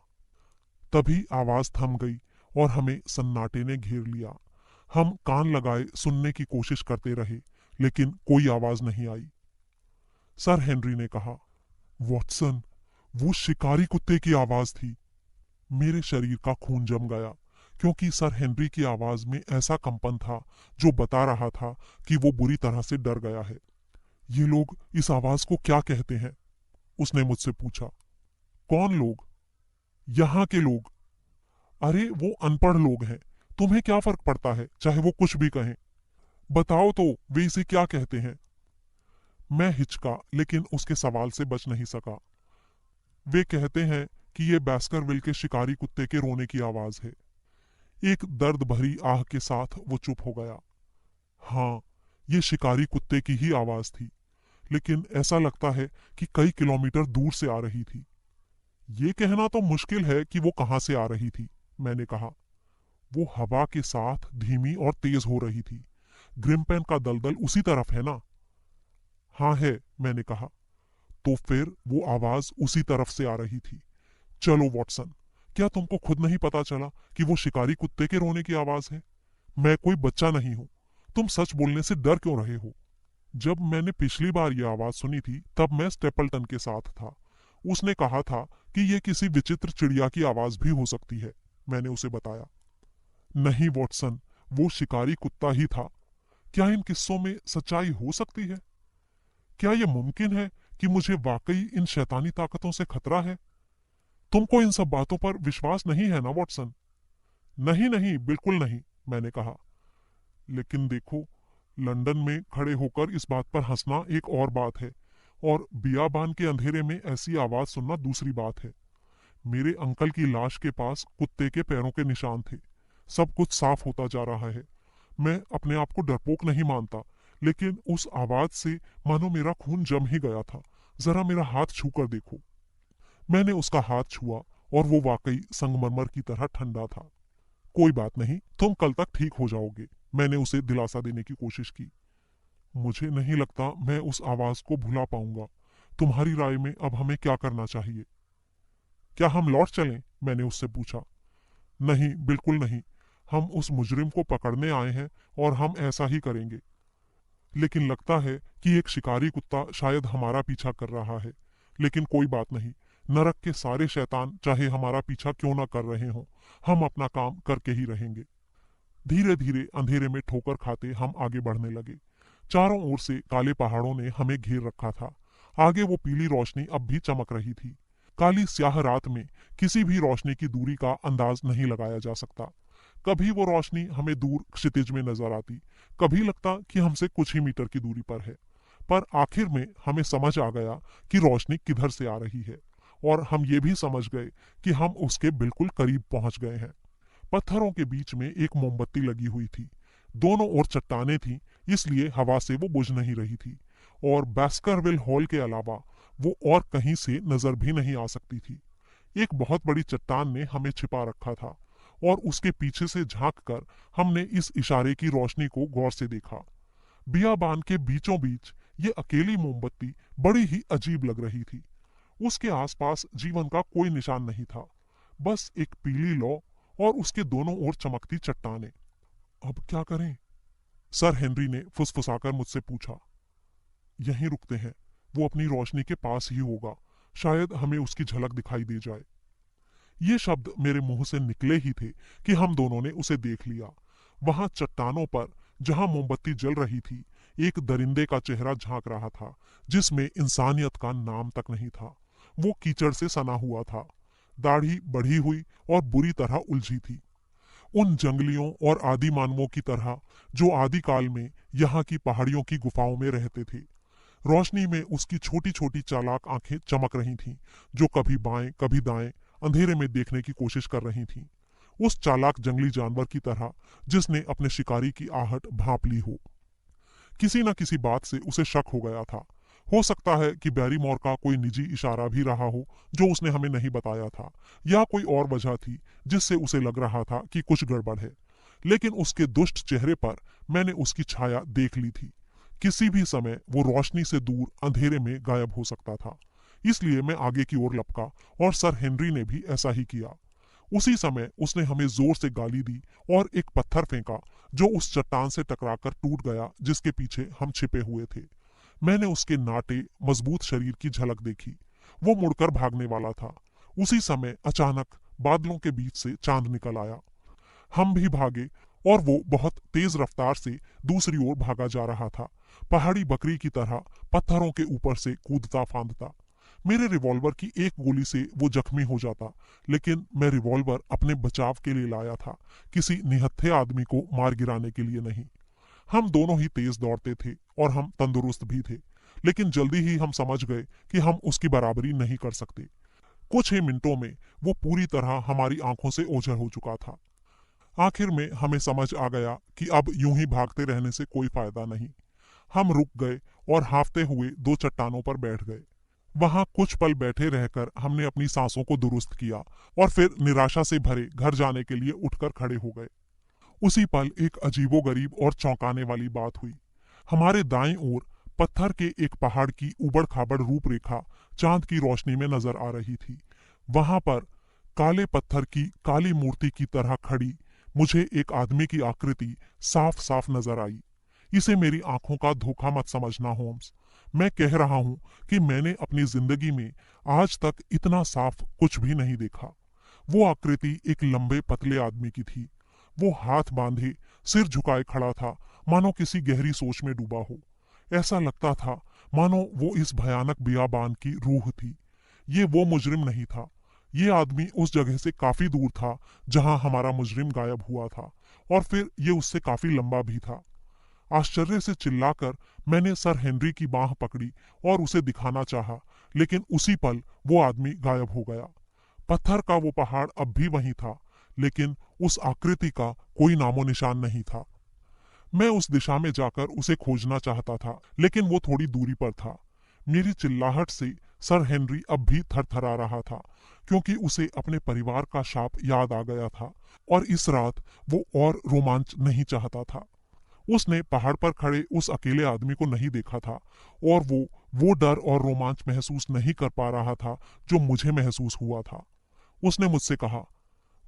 तभी आवाज थम गई और हमें सन्नाटे ने घेर लिया। हम कान लगाए सुनने की कोशिश करते रहे, लेकिन कोई आवाज नहीं आई। सर हेनरी ने कहा, वॉटसन, वो शिकारी कुत्ते की आवाज थी। मेरे शरीर का खून जम गया, क्योंकि सर हेनरी की आवाज में ऐसा कंपन था जो बता रहा था कि वो बुरी तरह से डर गया है। ये लोग इस आवाज को क्या कहते हैं? उसने मुझसे पूछा। कौन लोग? यहाँ के लोग। अरे वो अनपढ़ लोग हैं। तुम्हें क्या फर्क पड़ता है चाहे वो कुछ भी कहें? बताओ तो वे इसे क्या कहते हैं? मैं हिचका, लेकिन उसके सवाल से बच नहीं सका। वे कहते हैं कि ये बास्करविल के शिकारी कुत्ते के रोने की आवाज है। एक दर्द भरी आह के साथ वो चुप हो गया। हाँ, ये शिकारी कुत्ते की ही आवाज थी, लेकिन ऐसा लगता है कि कई किलोमीटर दूर से आ रही थी। ये कहना तो मुश्किल है कि वो कहां से आ रही थी, मैंने कहा। वो हवा के साथ धीमी और तेज हो रही थी। ग्रिम्पेन का दलदल उसी तरफ है ना? हाँ है, मैंने कहा। तो फिर वो आवाज उसी तरफ से आ रही थी। चलो वॉटसन, क्या तुमको खुद नहीं पता चला कि वो शिकारी कुत्ते के रोने की आवाज है? मैं कोई बच्चा नहीं हूं। तुम सच बोलने से डर क्यों रहे हो? जब मैंने पिछली बार ये आवाज सुनी थी तब मैं स्टेपल्टन के साथ था। उसने कहा था कि ये किसी विचित्र चिड़िया की आवाज भी हो सकती है। मैंने उसे बताया। नहीं वॉटसन, वो शिकारी कुत्ता ही था। क्या इन किस्सों में सच्चाई हो सकती है? क्या यह मुमकिन है कि मुझे वाकई इन शैतानी ताकतों से खतरा है? तुमको इन सब बातों पर विश्वास नहीं है ना वॉटसन? नहीं नहीं, बिल्कुल नहीं, मैंने कहा। लेकिन देखो, लंदन में खड़े होकर इस बात पर हंसना एक और बात है, और बियाबान के अंधेरे में ऐसी आवाज सुनना दूसरी बात है। मेरे अंकल की लाश के पास कुत्ते के पैरों के निशान थे। सब कुछ साफ होता जा रहा है। मैं अपने आप को डरपोक नहीं मानता, लेकिन उस आवाज से मानो मेरा खून जम ही गया था। जरा मेरा हाथ छू कर देखो। मैंने उसका हाथ छुआ और वो वाकई संगमरमर की तरह ठंडा था। कोई बात नहीं, तुम कल तक ठीक हो जाओगे, मैंने उसे दिलासा देने की कोशिश की। मुझे नहीं लगता मैं उस आवाज को भुला पाऊंगा। तुम्हारी राय में अब हमें क्या करना चाहिए? क्या हम लौट चलें? मैंने उससे पूछा। नहीं, बिल्कुल नहीं। हम उस मुजरिम को पकड़ने आए हैं और हम ऐसा ही करेंगे। लेकिन लगता है कि एक शिकारी कुत्ता शायद हमारा पीछा कर रहा है। लेकिन कोई बात नहीं, नरक के सारे शैतान चाहे हमारा पीछा क्यों ना कर रहे हों, हम अपना काम करके ही रहेंगे। धीरे धीरे अंधेरे में ठोकर खाते हम आगे बढ़ने लगे। चारों ओर से काले पहाड़ों ने हमें घेर रखा था। आगे वो पीली रोशनी अब भी चमक रही थी। काली स्याह रात में किसी भी रोशनी की दूरी का अंदाज नहीं लगाया जा सकता। कभी वो रोशनी हमें दूर क्षितिज में नजर आती, कभी लगता कि हमसे कुछ ही मीटर की दूरी पर है। पर आखिर में हमें समझ आ गया कि रोशनी किधर से आ रही है, और हम ये भी समझ गए कि हम उसके बिल्कुल करीब पहुंच गए हैं। पत्थरों के बीच में एक मोमबत्ती लगी हुई थी। दोनों ओर चट्टानें थीं, इसलिए हवा से वो बुझ नहीं रही थी, और बास्करविल हॉल के अलावा वो और कहीं से नजर भी नहीं आ सकती थी। एक बहुत बड़ी चट्टान ने हमें छिपा रखा था, और उसके पीछे से झांककर हमने इस इशारे की रोशनी को गौर से देखा। बियाबान के बीचों बीच ये अकेली मोमबत्ती बड़ी ही अजीब लग रही थी। उसके आसपास जीवन का कोई निशान नहीं था, बस एक पीली लौ और उसके दोनों ओर चमकती चट्टानें। अब क्या करें? सर हेनरी ने फुसफुसाकर मुझसे पूछा। यहीं रुकते हैं, वो अपनी रोशनी के पास ही होगा, शायद हमें उसकी झलक दिखाई दे जाए। ये शब्द मेरे मुंह से निकले ही थे कि हम दोनों ने उसे देख लिया। वहां चट्टानों पर, जहां मोमबत्ती जल रही थी, एक दरिंदे का चेहरा झांक रहा था, जिसमें इंसानियत का नाम तक नहीं था। वो कीचड़ से सना हुआ था, दाढ़ी बढ़ी हुई और बुरी तरह उलझी थी। उन जंगलियों और आदि मानवों की तरह जो आदिकाल में यहाँ की पहाड़ियों की गुफाओं में रहते थे। रोशनी में उसकी छोटी छोटी चालाक आंखें चमक रही थीं, जो कभी बाएं कभी दाएं अंधेरे में देखने की कोशिश कर रही थीं। उस चालाक जंगली जानवर की तरह जिसने अपने शिकारी की आहट भांप ली हो। किसी न किसी बात से उसे शक हो गया था। हो सकता है कि बैरीमोर का कोई निजी इशारा भी रहा हो जो उसने हमें नहीं बताया था, या कोई और वजह थी जिससे उसे लग रहा था कि कुछ गड़बड़ है। लेकिन उसके दुष्ट चेहरे पर मैंने उसकी छाया देख ली थी। किसी भी समय वो रोशनी से दूर अंधेरे में गायब हो सकता था। इसलिए मैं आगे की ओर लपका और सर हेनरी ने भी ऐसा ही किया। उसी समय उसने हमें जोर से गाली दी और एक पत्थर फेंका जो उस चट्टान से टकराकर टूट गया जिसके पीछे हम छिपे हुए थे। मैंने उसके नाटे मजबूत शरीर की झलक देखी। वो मुड़कर भागने वाला था। उसी समय अचानक बादलों के बीच से चांद निकल आया। हम भी भागे और वो बहुत तेज रफ्तार से दूसरी ओर भागा जा रहा था, पहाड़ी बकरी की तरह पत्थरों के ऊपर से कूदता फांदता। मेरे रिवॉल्वर की एक गोली से वो जख्मी हो जाता, लेकिन मैं रिवॉल्वर अपने बचाव के लिए लाया था, किसी निहत्थे आदमी को मार गिराने के लिए नहीं। हम दोनों ही तेज दौड़ते थे और हम तंदुरुस्त भी थे, लेकिन जल्दी ही हम समझ गए कि हम उसकी बराबरी नहीं कर सकते। कुछ ही मिनटों में वो पूरी तरह हमारी आंखों से ओझल हो चुका था। आखिर में हमें समझ आ गया कि अब यूं ही भागते रहने से कोई फायदा नहीं। हम रुक गए और हाफते हुए दो चट्टानों पर बैठ गए। वहां कुछ पल बैठे रहकर हमने अपनी सांसों को दुरुस्त किया और फिर निराशा से भरे घर जाने के लिए उठकर खड़े हो गए। उसी पल एक अजीबोगरीब और चौंकाने वाली बात हुई। हमारे दाएं ओर पत्थर के एक पहाड़ की उबड़ खाबड़ रूपरेखा चांद की रोशनी में नजर आ रही थी। वहां पर काले पत्थर की काली मूर्ति की तरह खड़ी मुझे एक आदमी की आकृति साफ साफ नजर आई। इसे मेरी आंखों का धोखा मत समझना होम्स। मैं कह रहा हूं कि मैंने अपनी जिंदगी में आज तक इतना साफ कुछ भी नहीं देखा। वो आकृति एक लंबे पतले आदमी की थी। वो हाथ बांधे सिर झुकाए खड़ा था, मानो किसी गहरी सोच में डूबा हो। ऐसा लगता था मानो वो इस भयानक बियाबान की रूह थी। ये वो मुजरिम नहीं था। ये आदमी उस जगह से काफी दूर था जहां हमारा मुजरिम गायब हुआ था, और फिर ये उससे काफी लंबा भी था। आश्चर्य से चिल्लाकर मैंने सर हेनरी की बांह पकड़ी और उसे दिखाना चाहा, लेकिन उसी पल वो आदमी गायब हो गया। पत्थर का वो पहाड़ अब भी वहीं था, लेकिन उस आकृति का कोई नामो निशान नहीं था। मैं उस दिशा में जाकर उसे खोजना चाहता था, लेकिन वो थोड़ी दूरी पर था। मेरी चिल्लाहट से सर हेनरी अब भी थरथरा रहा था, क्योंकि उसे अपने परिवार का शाप याद आ गया था और इस रात वो और रोमांच नहीं चाहता था। उसने पहाड़ पर खड़े उस अकेले आदमी को नहीं देखा था और वो डर और रोमांच महसूस नहीं कर पा रहा था जो मुझे महसूस हुआ था। उसने मुझसे कहा,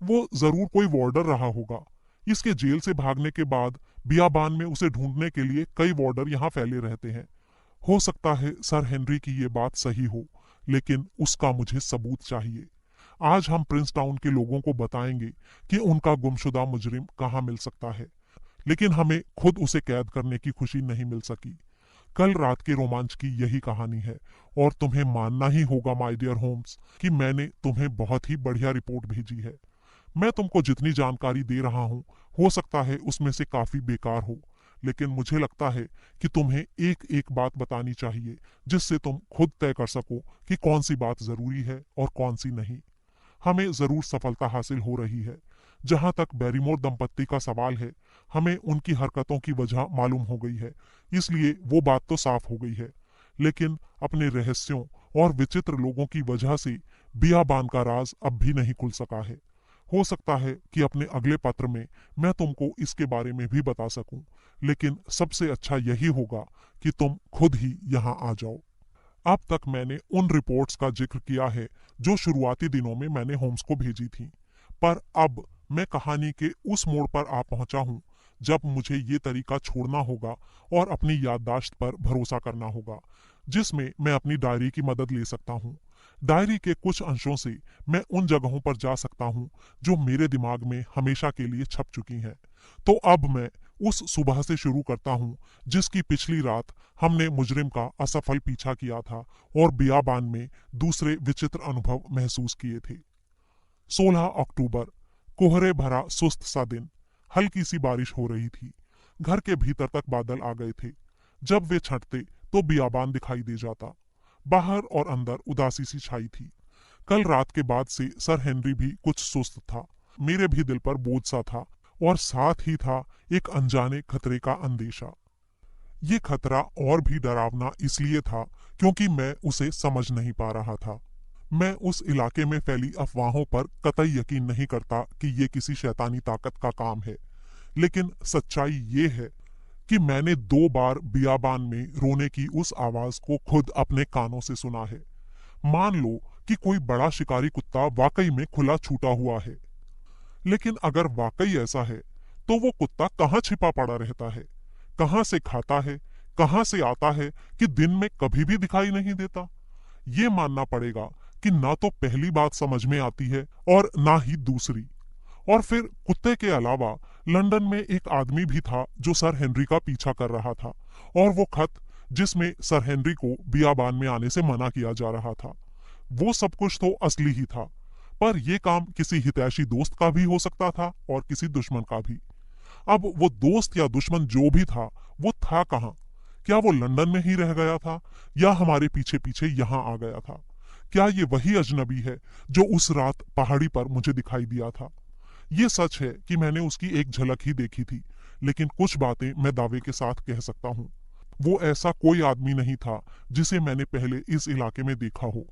वो जरूर कोई वार्डर रहा होगा। इसके जेल से भागने के बाद बियाबान में उसे ढूंढने के लिए कई वार्डर यहाँ फैले रहते हैं। हो सकता है सर हेनरी की ये बात सही हो, लेकिन उसका मुझे सबूत चाहिए। आज हम प्रिंस टाउन के लोगों को बताएंगे कि उनका गुमशुदा मुजरिम कहाँ मिल सकता है, लेकिन हमें खुद उसे कैद करने की खुशी नहीं मिल सकी। कल रात के रोमांच की यही कहानी है, और तुम्हें मानना ही होगा माय डियर होम्स कि मैंने तुम्हें बहुत ही बढ़िया रिपोर्ट भेजी है। मैं तुमको जितनी जानकारी दे रहा हूँ, हो सकता है उसमें से काफी बेकार हो, लेकिन मुझे लगता है कि तुम्हें एक एक बात बतानी चाहिए, जिससे तुम खुद तय कर सको कि कौन सी बात जरूरी है और कौन सी नहीं। हमें जरूर सफलता हासिल हो रही है। जहां तक बैरीमोर दंपत्ति का सवाल है, हमें उनकी हरकतों की वजह मालूम हो गई है, इसलिए वो बात तो साफ हो गई है। लेकिन अपने रहस्यों और विचित्र लोगों की वजह से बियाबान का राज अब भी नहीं खुल सका है। हो सकता है कि अपने अगले पत्र में मैं तुमको इसके बारे में भी बता सकूं, लेकिन सबसे अच्छा यही होगा कि तुम खुद ही यहाँ आ जाओ। अब तक मैंने उन रिपोर्ट्स का जिक्र किया है जो शुरुआती दिनों में मैंने होम्स को भेजी थी, पर अब मैं कहानी के उस मोड़ पर आ पहुंचा हूं जब मुझे ये तरीका छोड़ना होगा और अपनी याददाश्त पर भरोसा करना होगा, जिसमें मैं अपनी डायरी की मदद ले सकता हूँ। डायरी के कुछ अंशों से मैं उन जगहों पर जा सकता हूँ जो मेरे दिमाग में हमेशा के लिए छप चुकी हैं। तो अब मैं उस सुबह से शुरू करता हूँ जिसकी पिछली रात हमने मुजरिम का असफल पीछा किया था और बियाबान में दूसरे विचित्र अनुभव महसूस किए थे। 16 अक्टूबर, कोहरे भरा सुस्त सा दिन। हल्की सी बारिश हो रही थी। घर के भीतर तक बादल आ गए थे। जब वे छंटते तो बियाबान दिखाई दे जाता। बाहर और अंदर उदासी सी छाई थी। कल रात के बाद से सर हेनरी भी कुछ सुस्त था। मेरे भी दिल पर बोझ सा था और साथ ही था एक अनजाने खतरे का अंदेशा। ये खतरा और भी डरावना इसलिए था क्योंकि मैं उसे समझ नहीं पा रहा था। मैं उस इलाके में फैली अफवाहों पर कतई यकीन नहीं करता कि ये किसी शैतानी ताकत का काम है, लेकिन सच्चाई ये है कि मैंने 2 बार बियाबान में रोने की उस आवाज को खुद अपने कानों से सुना है। मान लो कि कोई बड़ा शिकारी कुत्ता वाकई में खुला छूटा हुआ है, लेकिन अगर वाकई ऐसा है तो वो कुत्ता कहाँ छिपा पड़ा रहता है, कहाँ से खाता है, कहाँ से आता है कि दिन में कभी भी दिखाई नहीं देता। ये मानना पड़ेगा कि ना तो पहली बात समझ में आती है और ना ही दूसरी। और फिर कुत्ते के अलावा लंदन में एक आदमी भी था जो सर हेनरी का पीछा कर रहा था, और वो खत जिसमें सर हेनरी को बियाबान में आने से मना किया जा रहा था। वो सब कुछ तो असली ही था, पर यह काम किसी हितैषी दोस्त का भी हो सकता था और किसी दुश्मन का भी। अब वो दोस्त या दुश्मन जो भी था वो था कहाँ? क्या वो लंदन में ही रह गया था या हमारे पीछे पीछे यहाँ आ गया था? क्या ये वही अजनबी है जो उस रात पहाड़ी पर मुझे दिखाई दिया था? ये सच है कि मैंने उसकी एक झलक ही देखी थी, लेकिन कुछ बातें मैं दावे के साथ कह सकता हूँ। वो ऐसा कोई आदमी नहीं था जिसे मैंने पहले इस इलाके में देखा हो।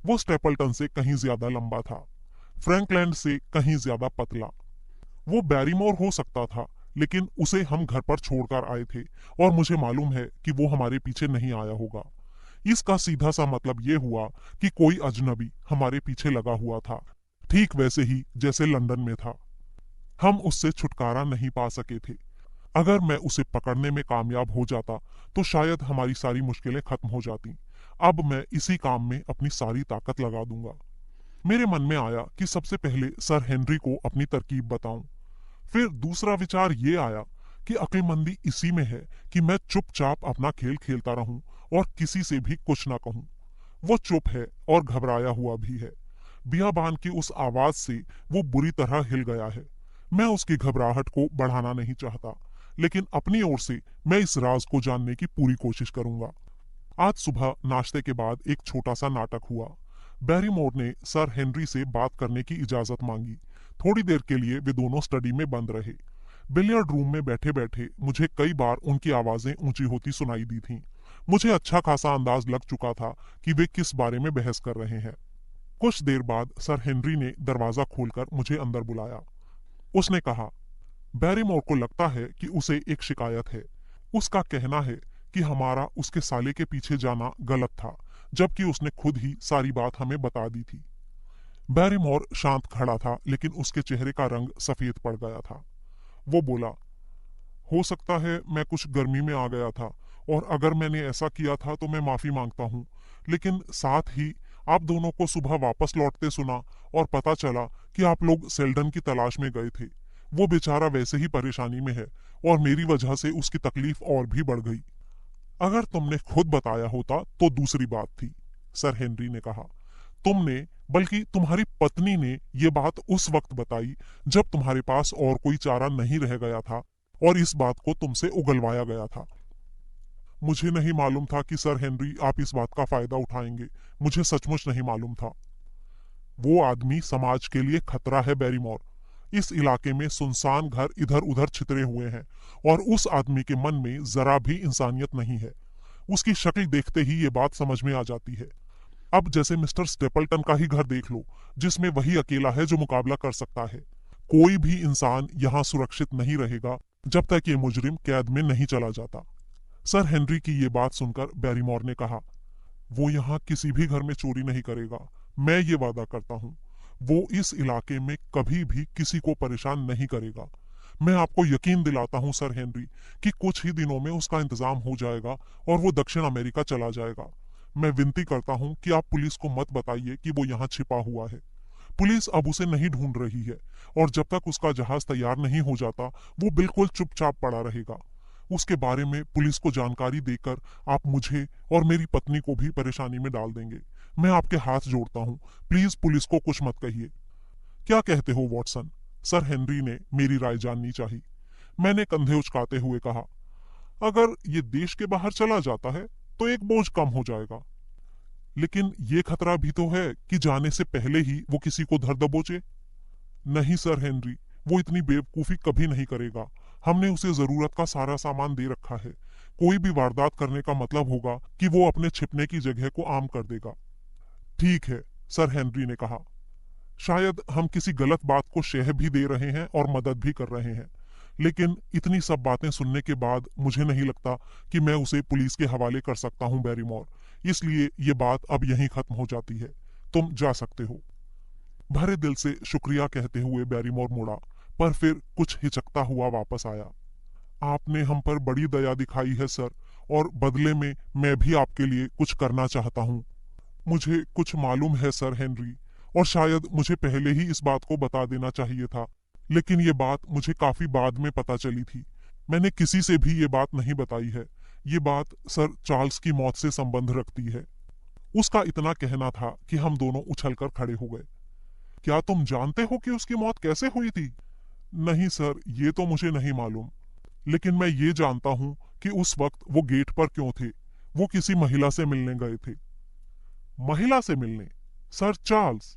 वो स्टेपल्टन से कहीं ज्यादा लंबा था, फ्रैंकलैंड से कहीं ज्यादा पतला। वो बैरीमोर हो सकता था, लेकिन उसे हम घर पर छोड़कर आए थे और मुझे मालूम है कि वो हमारे पीछे नहीं आया होगा। इसका सीधा सा मतलब ये हुआ कि कोई अजनबी हमारे पीछे लगा हुआ था, ठीक वैसे ही जैसे लंदन में था। हम उससे छुटकारा नहीं पा सके थे। अगर मैं उसे पकड़ने में कामयाब हो जाता तो शायद हमारी सारी मुश्किलें खत्म हो जाती। अब मैं इसी काम में अपनी सारी ताकत लगा दूंगा। मेरे मन में आया कि सबसे पहले सर हेनरी को अपनी तरकीब बताऊं। फिर दूसरा विचार ये आया कि अक्लमंदी इसी में है कि मैं चुपचाप अपना खेल खेलता रहूं और किसी से भी कुछ ना कहूं। वो चुप है और घबराया हुआ भी है। बियाबान की उस आवाज से वो बुरी तरह हिल गया है। मैं उसकी घबराहट को बढ़ाना नहीं चाहता, लेकिन अपनी ओर से मैं इस राज को जानने की पूरी कोशिश करूंगा। आज सुबह नाश्ते के बाद एक छोटा सा नाटक हुआ। बैरीमोर ने सर हेनरी से बात करने की इजाजत मांगी। थोड़ी देर के लिए वे दोनों स्टडी में बंद रहे। बिलियर्ड रूम में बैठे बैठे मुझे कई बार उनकी आवाजें ऊंची होती सुनाई दी थीं। मुझे अच्छा खासा अंदाज लग चुका था कि वे किस बारे में बहस कर रहे हैं। कुछ देर बाद सर हेनरी ने दरवाजा खोलकर मुझे अंदर बुलाया। उसने कहा, बैरीमोर को लगता है कि उसे एक शिकायत है। उसका कहना है कि हमारा उसके साले के पीछे जाना गलत था, जबकि उसने खुद ही सारी बात हमें बता दी थी। बैरीमोर शांत खड़ा था, लेकिन उसके चेहरे का रंग सफेद पड़ गया था। वो बोला, हो सकता है मैं कुछ गर्मी में आ गया था, और अगर मैंने ऐसा किया था तो मैं माफी मांगता हूँ। लेकिन साथ ही आप दोनों को सुबह वापस लौटते सुना और पता चला कि आप लोग सेल्डन की तलाश में गए थे। वो बेचारा वैसे ही परेशानी में है और मेरी वजह से उसकी तकलीफ और भी बढ़ गई। अगर तुमने खुद बताया होता तो दूसरी बात थी, सर हेनरी ने कहा। तुमने, बल्कि तुम्हारी पत्नी ने ये बात उस वक्त बताई जब तुम्हारे पास और कोई चारा नहीं रह गया था और इस बात को तुमसे उगलवाया गया था। मुझे नहीं मालूम था कि सर हेनरी आप इस बात का फायदा उठाएंगे। मुझे सचमुच नहीं मालूम था। वो आदमी समाज के लिए खतरा है बैरीमोर। इस इलाके में सुनसान घर इधर उधर छितरे हुए हैं और उस आदमी के मन में जरा भी इंसानियत नहीं है। उसकी शक्ल देखते ही ये बात समझ में आ जाती है। अब जैसे मिस्टर स्टेपल्टन का ही घर देख लो, जिसमें वही अकेला है जो मुकाबला कर सकता है। कोई भी इंसान यहाँ सुरक्षित नहीं रहेगा जब तक ये मुजरिम कैद में नहीं चला जाता। सर हेनरी की ये बात सुनकर बैरीमोर ने कहा, वो यहाँ किसी भी घर में चोरी नहीं करेगा। मैं ये वादा करता हूँ, वो इस इलाके में कभी भी किसी को परेशान नहीं करेगा। मैं आपको यकीन दिलाता हूँ सर हेनरी कि कुछ ही दिनों में उसका इंतजाम हो जाएगा और वो दक्षिण अमेरिका चला जाएगा। मैं विनती करता हूँ कि आप पुलिस को मत बताइए कि वो यहाँ छिपा हुआ है। पुलिस अब उसे नहीं ढूंढ रही है और जब तक उसका जहाज तैयार नहीं हो जाता वो बिल्कुल चुपचाप पड़ा रहेगा। उसके बारे में पुलिस को जानकारी देकर आप मुझे और मेरी पत्नी को भी परेशानी में डाल देंगे। मैं आपके हाथ जोड़ता हूँ, प्लीज पुलिस को कुछ मत कहिए। क्या कहते हो वॉटसन? सर हेनरी ने मेरी राय जाननी चाहिए। मैंने कंधे उचकाते हुए कहा, अगर ये देश के बाहर चला जाता है तो एक बोझ कम हो जाएगा, लेकिन ये खतरा भी तो है कि जाने से पहले ही वो किसी को धर दबोचे। नहीं सर हेनरी, वो इतनी बेवकूफी कभी नहीं करेगा। हमने उसे जरूरत का सारा सामान दे रखा है। कोई भी वारदात करने का मतलब होगा कि वो अपने छिपने की जगह को आम कर देगा। ठीक है, सर हेनरी ने कहा, शायद हम किसी गलत बात को शह भी दे रहे हैं और मदद भी कर रहे हैं, लेकिन इतनी सब बातें सुनने के बाद मुझे नहीं लगता कि मैं उसे पुलिस के हवाले कर सकता हूं बैरीमोर। इसलिए ये बात अब यहीं खत्म हो जाती है। तुम जा सकते हो। भरे दिल से शुक्रिया कहते हुए बैरीमोर मुड़ा, पर फिर कुछ हिचकता हुआ वापस आया। आपने हम पर बड़ी दया दिखाई है सर, और बदले में मैं भी आपके लिए कुछ करना चाहता हूँ। मुझे कुछ मालूम है सर हेनरी, और शायद मुझे पहले ही इस बात को बता देना चाहिए था, लेकिन ये बात मुझे काफी बाद में पता चली थी। मैंने किसी से भी ये बात नहीं बताई है। ये बात सर चार्ल्स की मौत से संबंध रखती है। उसका इतना कहना था कि हम दोनों उछलकर खड़े हो गए। क्या तुम जानते हो कि उसकी मौत कैसे हुई थी? नहीं सर, ये तो मुझे नहीं मालूम, लेकिन मैं ये जानता हूँ कि उस वक्त वो गेट पर क्यों थे। वो किसी महिला से मिलने गए थे। महिला से मिलने? Sir Charles?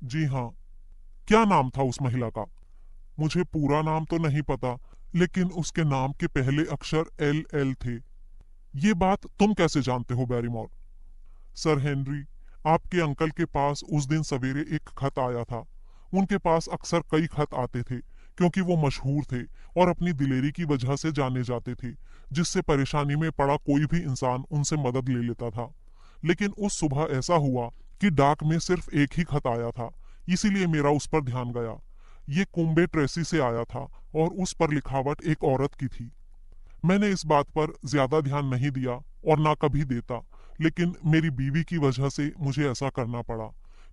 जी हाँ। क्या नाम था उस महिला का? मुझे पूरा नाम तो नहीं पता, लेकिन उसके नाम के पहले अक्षर LL थे। ये बात तुम कैसे जानते हो बैरीमोर? सर हेनरी, आपके अंकल के पास उस दिन सवेरे एक खत आया था। उनके पास अक्सर कई खत आते थे, क्योंकि वो मशहूर थे और अपनी दिलेरी की वजह से जाने जाते थे, जिससे परेशानी में पड़ा कोई भी इंसान उनसे मदद ले लेता था। लेकिन उस सुबह ऐसा हुआ कि डाक में सिर्फ एक ही खत आया था, इसीलिए मेरा उस पर ध्यान गया। ये कुंबे ट्रेसी से आया था और उस पर लिखावट एक औरत की थी। मैंने इस बात पर ज्यादा ध्यान नहीं दिया और ना कभी देता, लेकिन मेरी बीवी की वजह से मुझे ऐसा करना पड़ा।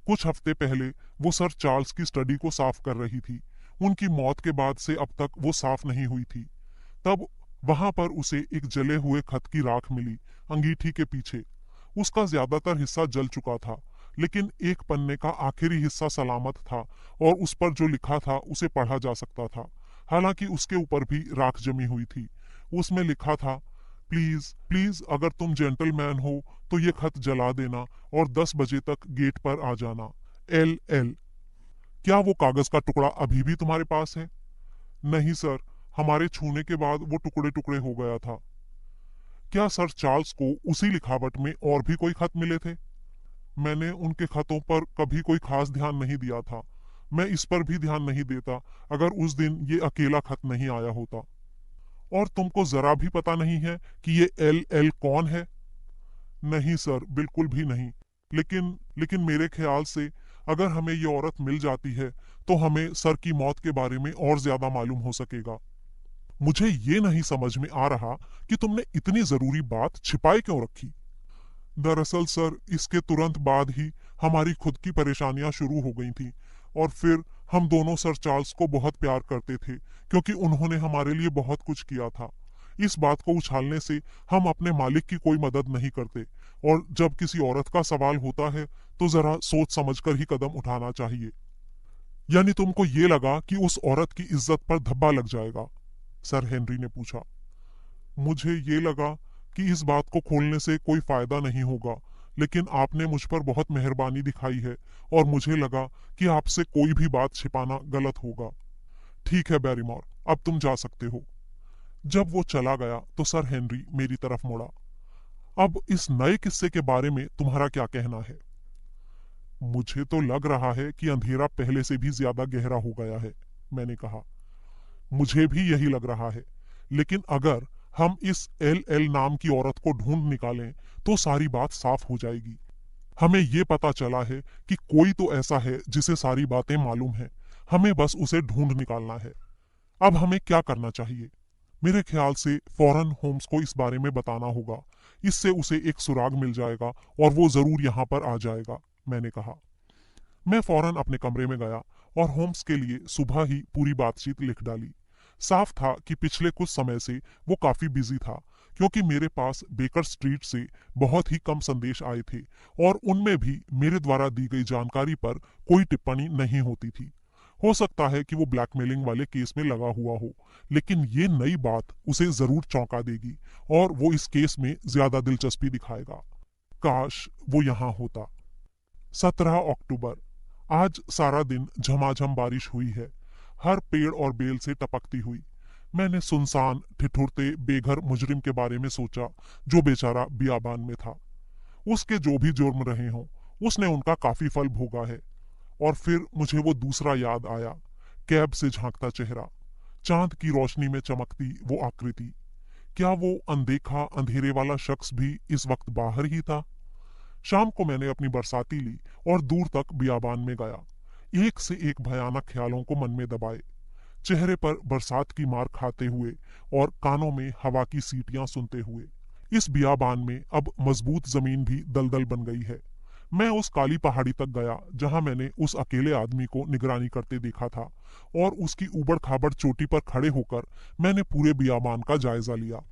कुछ हफ्ते पहले वो सर चार्ल्स की स्टडी को साफ कर रही थी। उनकी मौत के बाद से अब तक वो साफ नहीं हुई थी। तब वहां पर उसे एक जले हुए खत की राख मिली, अंगीठी के पीछे। उसका ज्यादातर हिस्सा जल चुका था, लेकिन एक पन्ने का आखिरी हिस्सा सलामत था और उस पर जो लिखा था उसे पढ़ा जा सकता था। हालांकि उसके ऊपर भी राख जमी हुई थी। उसमें लिखा था, प्लीज प्लीज अगर तुम जेंटलमैन हो तो ये खत जला देना और 10 बजे तक गेट पर आ जाना। LL। क्या वो कागज का टुकड़ा अभी भी तुम्हारे पास है? नहीं सर, हमारे छूने के बाद वो टुकड़े टुकड़े हो गया था। क्या सर चार्ल्स को उसी लिखावट में और भी कोई खत मिले थे? मैंने उनके खतों पर कभी कोई खास ध्यान नहीं दिया था। मैं इस पर भी ध्यान नहीं देता अगर उस दिन ये अकेला खत नहीं आया होता। और तुमको जरा भी पता नहीं है कि ये LL कौन है? नहीं सर, बिल्कुल भी नहीं। लेकिन मेरे ख्याल से अगर हमें ये औरत मिल जाती है तो हमें सर की मौत के बारे में और ज्यादा मालूम हो सकेगा। मुझे ये नहीं समझ में आ रहा कि तुमने इतनी जरूरी बात छिपाए क्यों रखी। दरअसल सर, इसके तुरंत बाद ही हमारी खुद की परेशानियां शुरू हो गई थी, और फिर हम दोनों सर चार्ल्स को बहुत प्यार करते थे, क्योंकि उन्होंने हमारे लिए बहुत कुछ किया था। इस बात को उछालने से हम अपने मालिक की कोई मदद नहीं करते, और जब किसी औरत का सवाल होता है तो जरा सोच समझकर ही कदम उठाना चाहिए। यानी तुमको ये लगा कि उस औरत की इज्जत पर धब्बा लग जाएगा? सर हेनरी ने पूछा। मुझे ये लगा कि इस बात को खोलने से कोई फायदा नहीं होगा, लेकिन आपने मुझ पर बहुत मेहरबानी दिखाई है और मुझे लगा कि आपसे कोई भी बात छिपाना गलत होगा। ठीक है बैरीमोर, अब तुम जा सकते हो। जब वो चला गया तो सर हेनरी मेरी तरफ मुड़ा। अब इस नए किस्से के बारे में तुम्हारा क्या कहना है? मुझे तो लग रहा है कि अंधेरा पहले से भी ज्यादा गहरा हो गया है, मैंने कहा। मुझे भी यही लग रहा है, लेकिन अगर हम इस LL नाम की औरत को ढूंढ निकालें तो सारी बात साफ हो जाएगी। हमें ये पता चला है कि कोई तो ऐसा है जिसे सारी बातें मालूम है। हमें बस उसे ढूंढ निकालना है। अब हमें क्या करना चाहिए? मेरे ख्याल से फौरन होम्स को इस बारे में बताना होगा। इससे उसे एक सुराग मिल जाएगा और वो जरूर यहाँ पर आ जाएगा, मैंने कहा। मैं फौरन अपने कमरे में गया और होम्स के लिए सुबह ही पूरी बातचीत लिख डाली। साफ था कि पिछले कुछ समय से वो काफी बिजी था, क्योंकि मेरे पास बेकर स्ट्रीट से बहुत ही कम संदेश आए थे और उनमें भी मेरे द्वारा दी गई जानकारी पर कोई टिप्पणी नहीं होती थी। हो सकता है कि वो ब्लैकमेलिंग वाले केस में लगा हुआ हो, लेकिन ये नई बात उसे जरूर चौंका देगी और वो इस केस में ज्यादा दिलचस्पी दिखाएगा। काश वो यहाँ होता। 17 अक्टूबर। आज सारा दिन झमाझम बारिश हुई है, हर पेड़ और बेल से टपकती हुई। मैंने सुनसान ठिठुरते बेघर मुजरिम के बारे में सोचा जो बेचारा बियाबान में था। उसके जो भी जुर्म रहे हों, उसने उनका काफी फल भोगा है। और फिर मुझे वो दूसरा याद आया, कैब से झांकता चेहरा, चांद की रोशनी में चमकती वो आकृति। क्या वो अनदेखा अंधेरे वाला शख्स भी इस वक्त बाहर ही था? शाम को मैंने अपनी बरसाती ली और दूर तक बियाबान में गया, एक से एक भयानक ख्यालों को मन में दबाए, चेहरे पर बरसात की मार खाते हुए और कानों में हवा की सीटियां सुनते हुए। इस बियाबान में अब मजबूत जमीन भी दलदल बन गई है। मैं उस काली पहाड़ी तक गया जहां मैंने उस अकेले आदमी को निगरानी करते देखा था, और उसकी ऊबड़ खाबड़ चोटी पर खड़े होकर मैंने पूरे बियाबान का जायजा लिया।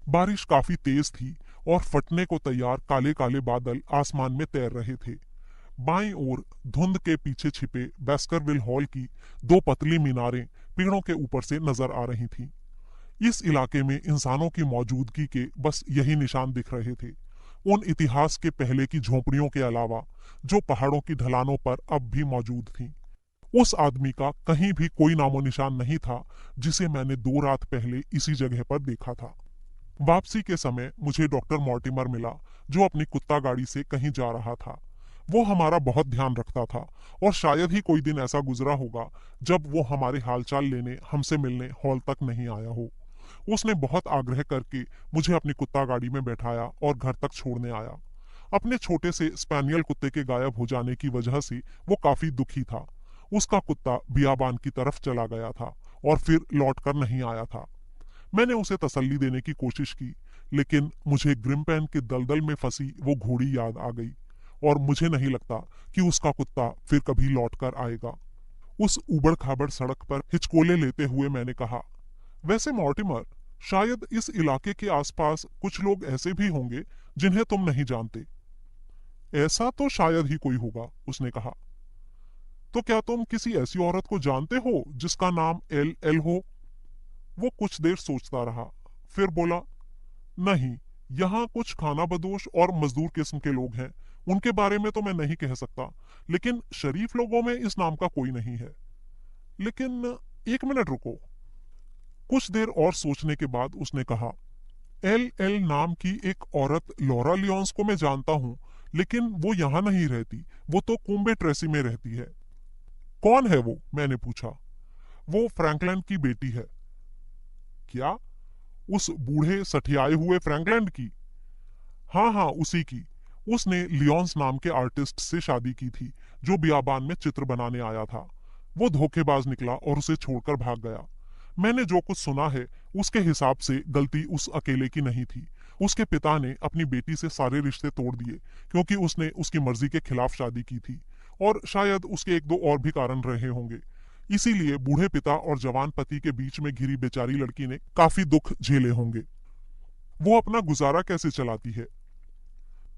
बारिश काफी तेज थी और फटने को तैयार काले काले बादल आसमान में तैर रहे थे। बाईं ओर धुंध के पीछे छिपे बैस्करविल हॉल की दो पतली मीनारें पेड़ों के ऊपर से नजर आ रही थीं। इस इलाके में इंसानों की मौजूदगी के बस यही निशान दिख रहे थे, उन इतिहास के पहले की झोंपड़ियों के अलावा जो पहाड़ों की ढलानों पर अब भी मौजूद थीं। उस आदमी का कहीं भी कोई नामो निशान नहीं था जिसे मैंने 2 रात पहले इसी जगह पर देखा था। वापसी के समय मुझे डॉक्टर मॉर्टिमर मिला, जो अपनी कुत्ता गाड़ी से कहीं जा रहा था। वो हमारा बहुत ध्यान रखता था और शायद ही कोई दिन ऐसा गुजरा होगा जब वो हमारे हालचाल लेने हमसे मिलने हॉल तक नहीं आया हो। उसने बहुत आग्रह करके मुझे अपनी कुत्ता गाड़ी में बैठाया और घर तक छोड़ने आया। अपने छोटे से स्पैनियल कुत्ते के गायब हो जाने की वजह से वो काफी दुखी था। उसका कुत्ता बियाबान की तरफ चला गया था और फिर लौट कर नहीं आया था। मैंने उसे तसल्ली देने की कोशिश की, लेकिन मुझे ग्रिम्पेन के दलदल में फंसी वो घोड़ी याद आ गई और मुझे नहीं लगता कि उसका कुत्ता फिर कभी लौट कर आएगा। उस उबड़ खाबड़ सड़क पर हिचकोले लेते हुए मैंने कहा, वैसे मॉर्टिमर, शायद इस इलाके के आसपास कुछ लोग ऐसे भी होंगे जिन्हें तुम नहीं जानते। ऐसा तो शायद ही कोई होगा, उसने कहा। तो क्या तुम किसी ऐसी औरत को जानते हो जिसका नाम एल हो? वो कुछ देर सोचता रहा, फिर बोला, नहीं, यहाँ कुछ खाना बदोश और मजदूर किस्म के लोग हैं, उनके बारे में तो मैं नहीं कह सकता, लेकिन शरीफ लोगों में इस नाम का कोई नहीं है। लेकिन एक मिनट रुको। कुछ देर और सोचने के बाद उसने कहा, एल नाम की एक औरत लॉरा लियोन्स को मैं जानता हूं, लेकिन वो यहाँ नहीं रहती, वो तो कुम्बे ट्रेसी में रहती है। कौन है वो? मैंने पूछा। वो फ्रैंकलैंड की बेटी है। क्या? उस बूढ़े सठियाए हुए फ्रैंकलैंड की? हाँ हाँ, उसी की। उसने लियोन्स नाम के आर्टिस्ट से शादी की थी जो बियाबान में चित्र बनाने आया था। वो धोखेबाज निकला और उसे छोड़कर भाग गया। मैंने जो कुछ सुना है उसके हिसाब से गलती उस अकेले की नहीं थी। उसके पिता ने अपनी बेटी से सारे रिश्ते तोड़ दिए क्योंकि उसने उसकी मर्जी के खिलाफ शादी की थी, और शायद उसके 1-2 और भी कारण रहे होंगे। इसीलिए बूढ़े पिता और जवान पति के बीच में घिरी बेचारी लड़की ने काफी दुख झेले होंगे। वो अपना गुजारा कैसे चलाती है?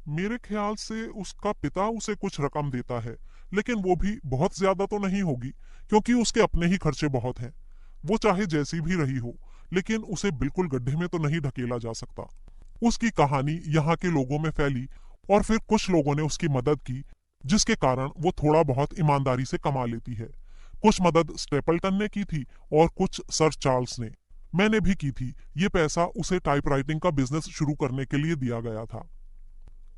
मेरे ख्याल से उसका पिता उसे कुछ रकम देता है, लेकिन वो भी बहुत ज्यादा तो नहीं होगी क्योंकि उसके अपने ही खर्चे बहुत हैं। वो चाहे जैसी भी रही हो, लेकिन उसे बिल्कुल गड्ढे में तो नहीं ढकेला जा सकता। उसकी कहानी यहाँ के लोगों में फैली और फिर कुछ लोगों ने उसकी मदद की, जिसके कारण वो थोड़ा बहुत ईमानदारी से कमा लेती है। कुछ मदद स्टेपल्टन ने की थी और कुछ सर चार्ल्स ने। मैंने भी की थी। ये पैसा उसे टाइपराइटिंग का बिजनेस शुरू करने के लिए दिया गया था।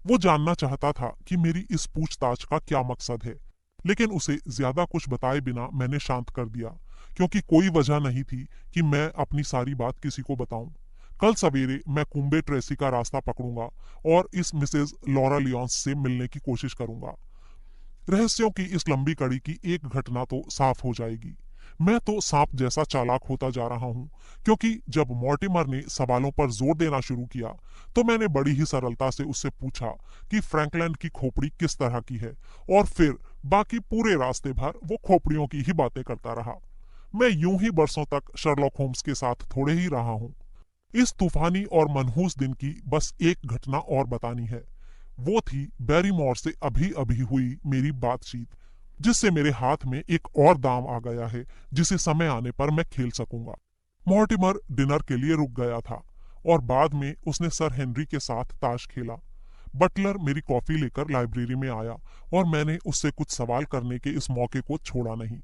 वो जानना चाहता था कि मेरी इस पूछताछ का क्या मकसद है, लेकिन उसे ज्यादा कुछ बताए बिना मैंने शांत कर दिया, क्योंकि कोई वजह नहीं थी कि मैं अपनी सारी बात किसी को बताऊं। कल सवेरे मैं कुम्बे ट्रेसी का रास्ता पकड़ूंगा और इस मिसेज लॉरा लियोन्स से मिलने की कोशिश करूंगा। रहस्यों की इस लंबी कड़ी की एक घटना तो साफ हो जाएगी। मैं तो सांप जैसा चालाक होता जा रहा हूं, क्योंकि जब मॉर्टिमर ने सवालों पर जोर देना शुरू किया तो मैंने बड़ी ही सरलता से उससे पूछा कि फ्रैंकलैंड की खोपड़ी किस तरह की है, और फिर बाकी पूरे रास्ते भर वो खोपड़ियों की ही बातें करता रहा। मैं यूं ही बरसों तक शर्लॉक होम्स के साथ थोड़े ही रहा हूं। इस तूफानी और मनहूस दिन की बस एक घटना और बतानी है। वो थी बैरीमोर से अभी अभी हुई मेरी बातचीत, जिससे मेरे हाथ में एक और दांव आ गया है जिसे समय आने पर मैं खेल सकूंगा। मॉर्टिमर डिनर के लिए रुक गया था और बाद में उसने सर हेनरी के साथ ताश खेला। बटलर मेरी कॉफी लेकर लाइब्रेरी में आया और मैंने उससे कुछ सवाल करने के इस मौके को छोड़ा नहीं।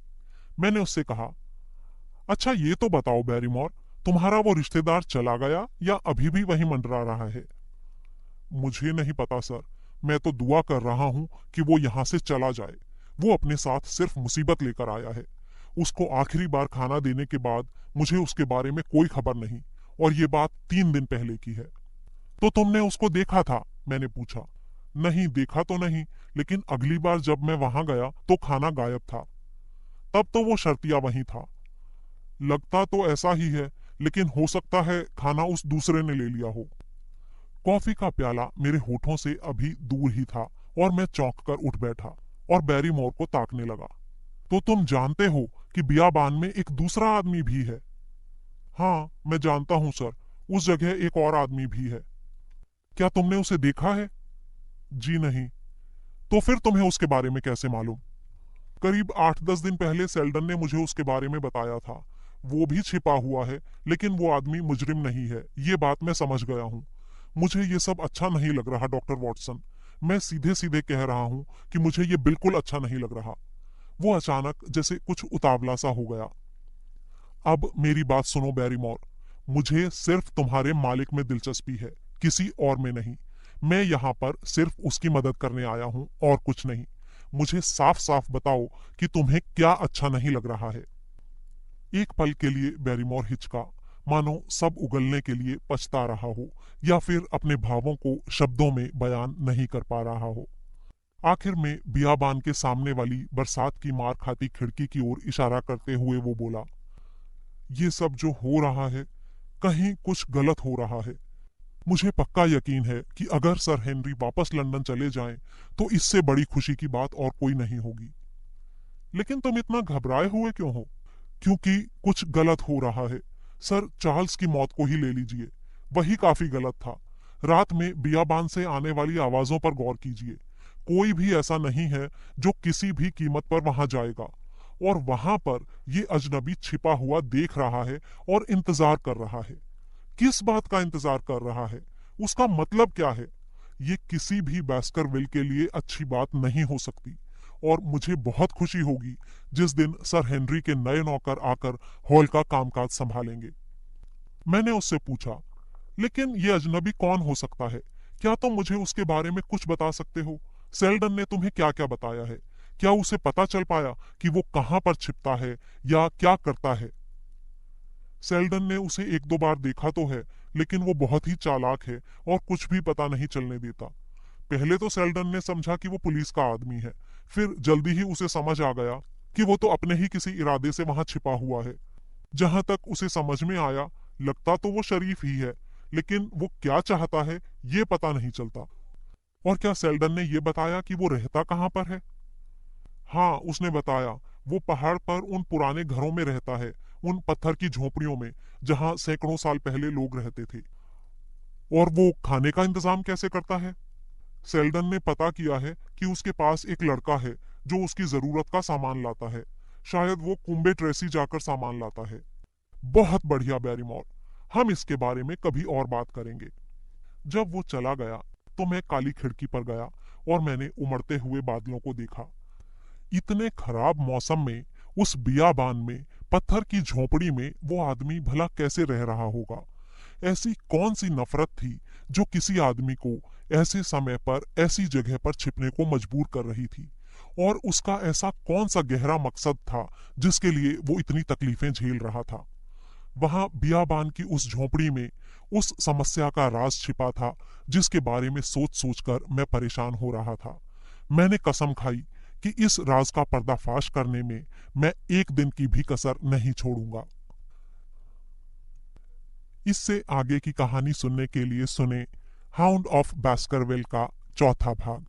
मैंने उससे कहा, अच्छा ये तो बताओ बैरीमोर, तुम्हारा वो रिश्तेदार चला गया या अभी भी वहीं मंडरा रहा है? मुझे नहीं पता सर, मैं तो दुआ कर रहा हूं कि वो यहां से चला जाए। वो अपने साथ सिर्फ मुसीबत लेकर आया है। उसको आखिरी बार खाना देने के बाद मुझे उसके बारे में कोई खबर नहीं, और ये बात 3 दिन पहले की है। तो तुमने उसको देखा था? मैंने पूछा। नहीं देखा तो नहीं, लेकिन अगली बार जब मैं वहां गया तो खाना गायब था। तब तो वो शर्तिया वहीं था। लगता तो ऐसा ही है, लेकिन हो सकता है खाना उस दूसरे ने ले लिया हो। कॉफी का प्याला मेरे होठों से अभी दूर ही था और मैं चौंक कर उठ बैठा और बैरीमोर को ताकने लगा। तो तुम जानते हो कि बियाबान में एक दूसरा आदमी भी है? हाँ, मैं जानता हूँ सर, उस जगह एक और आदमी भी है। क्या तुमने उसे देखा है? जी नहीं। तो फिर तुम्हें उसके बारे में कैसे मालूम? करीब 8-10 दिन पहले सेल्डन ने मुझे उसके बारे में बताया था। वो भी छिपा हुआ है, लेकिन वो आदमी मुजरिम नहीं है, ये बात मैं समझ गया हूँ। मुझे ये सब अच्छा नहीं लग रहा डॉक्टर वॉटसन। मैं सीधे सीधे कह रहा हूँ कि मुझे ये बिल्कुल अच्छा नहीं लग रहा। वो अचानक जैसे कुछ उतावला सा हो गया। अब मेरी बात सुनो बैरीमोर, मुझे सिर्फ तुम्हारे मालिक में दिलचस्पी है, किसी और में नहीं। मैं यहाँ पर सिर्फ उसकी मदद करने आया हूँ और कुछ नहीं। मुझे साफ साफ बताओ कि तुम्हें क्या अच्छा नहीं लग रहा है। एक पल के लिए बैरीमोर हिचका, मानो सब उगलने के लिए पछता रहा हो या फिर अपने भावों को शब्दों में बयान नहीं कर पा रहा हो। आखिर में बियाबान के सामने वाली बरसात की मार खाती खिड़की की ओर इशारा करते हुए वो बोला, ये सब जो हो रहा है, कहीं कुछ गलत हो रहा है। मुझे पक्का यकीन है कि अगर सर हेनरी वापस लंदन चले जाएं, तो इससे बड़ी खुशी की बात और कोई नहीं होगी। लेकिन तुम इतना घबराए हुए क्यों हो? क्योंकि कुछ गलत हो रहा है। सर चार्ल्स की मौत को ही ले लीजिए, वही काफी गलत था। रात में बियाबान से आने वाली आवाजों पर गौर कीजिए। कोई भी ऐसा नहीं है जो किसी भी कीमत पर वहां जाएगा, और वहां पर ये अजनबी छिपा हुआ देख रहा है और इंतजार कर रहा है। किस बात का इंतजार कर रहा है? उसका मतलब क्या है? ये किसी भी बैस्करविल के लिए अच्छी बात नहीं हो सकती, और मुझे बहुत खुशी होगी जिस दिन सर हेनरी के नए नौकर आकर हॉल का कामकाज संभालेंगे। मैंने उससे पूछा, लेकिन ये अजनबी कौन हो सकता है? क्या तुम मुझे उसके बारे में कुछ बता सकते हो? सेल्डन ने तुम्हें क्या क्या बताया है? क्या उसे पता चल पाया कि वो कहां पर छिपता है या क्या करता है? सेल्डन ने उसे 1-2 बार देखा तो है, लेकिन वो बहुत ही चालाक है और कुछ भी पता नहीं चलने देता। पहले तो सेल्डन ने समझा कि वो पुलिस का आदमी है, फिर जल्दी ही उसे समझ आ गया कि वो तो अपने ही किसी इरादे से वहां छिपा हुआ है। जहां तक उसे समझ में आया, लगता तो वो शरीफ ही है, लेकिन वो क्या चाहता है ये पता नहीं चलता। और क्या सेल्डन ने ये बताया कि वो रहता कहाँ पर है? हाँ, उसने बताया, वो पहाड़ पर उन पुराने घरों में रहता है, उन पत्थर की झोपड़ियों में जहां सैकड़ों साल पहले लोग रहते थे। और वो खाने का इंतजाम कैसे करता है? सेल्डन ने पता किया है कि उसके पास एक लड़का है जो उसकी जरूरत का सामान लाता है। शायद वो कुंबे ट्रेसी जाकर सामान लाता है। बहुत बढ़िया बैरीमोर, हम इसके बारे में कभी और बात करेंगे। जब वो चला गया तो मैं काली खिड़की पर गया और मैंने उमड़ते हुए बादलों को देखा। इतने खराब मौसम में उस बियाबान में पत्थर की झोपड़ी में वो आदमी भला कैसे रह रहा होगा? ऐसी कौन सी नफरत थी जो किसी आदमी को ऐसे समय पर ऐसी जगह पर छिपने को मजबूर कर रही थी? और उसका ऐसा कौन सा गहरा मकसद था जिसके लिए वो इतनी तकलीफें झेल रहा था? वहां बियाबान की उस झोपड़ी में उस समस्या का राज छिपा था जिसके बारे में सोच सोचकर मैं परेशान हो रहा था। मैंने कसम खाई कि इस राज का पर्दाफाश करने में मैं एक दिन की भी कसर नहीं छोड़ूंगा। इससे आगे की कहानी सुनने के लिए सुने हाउंड ऑफ बास्करविल का चौथा भाग।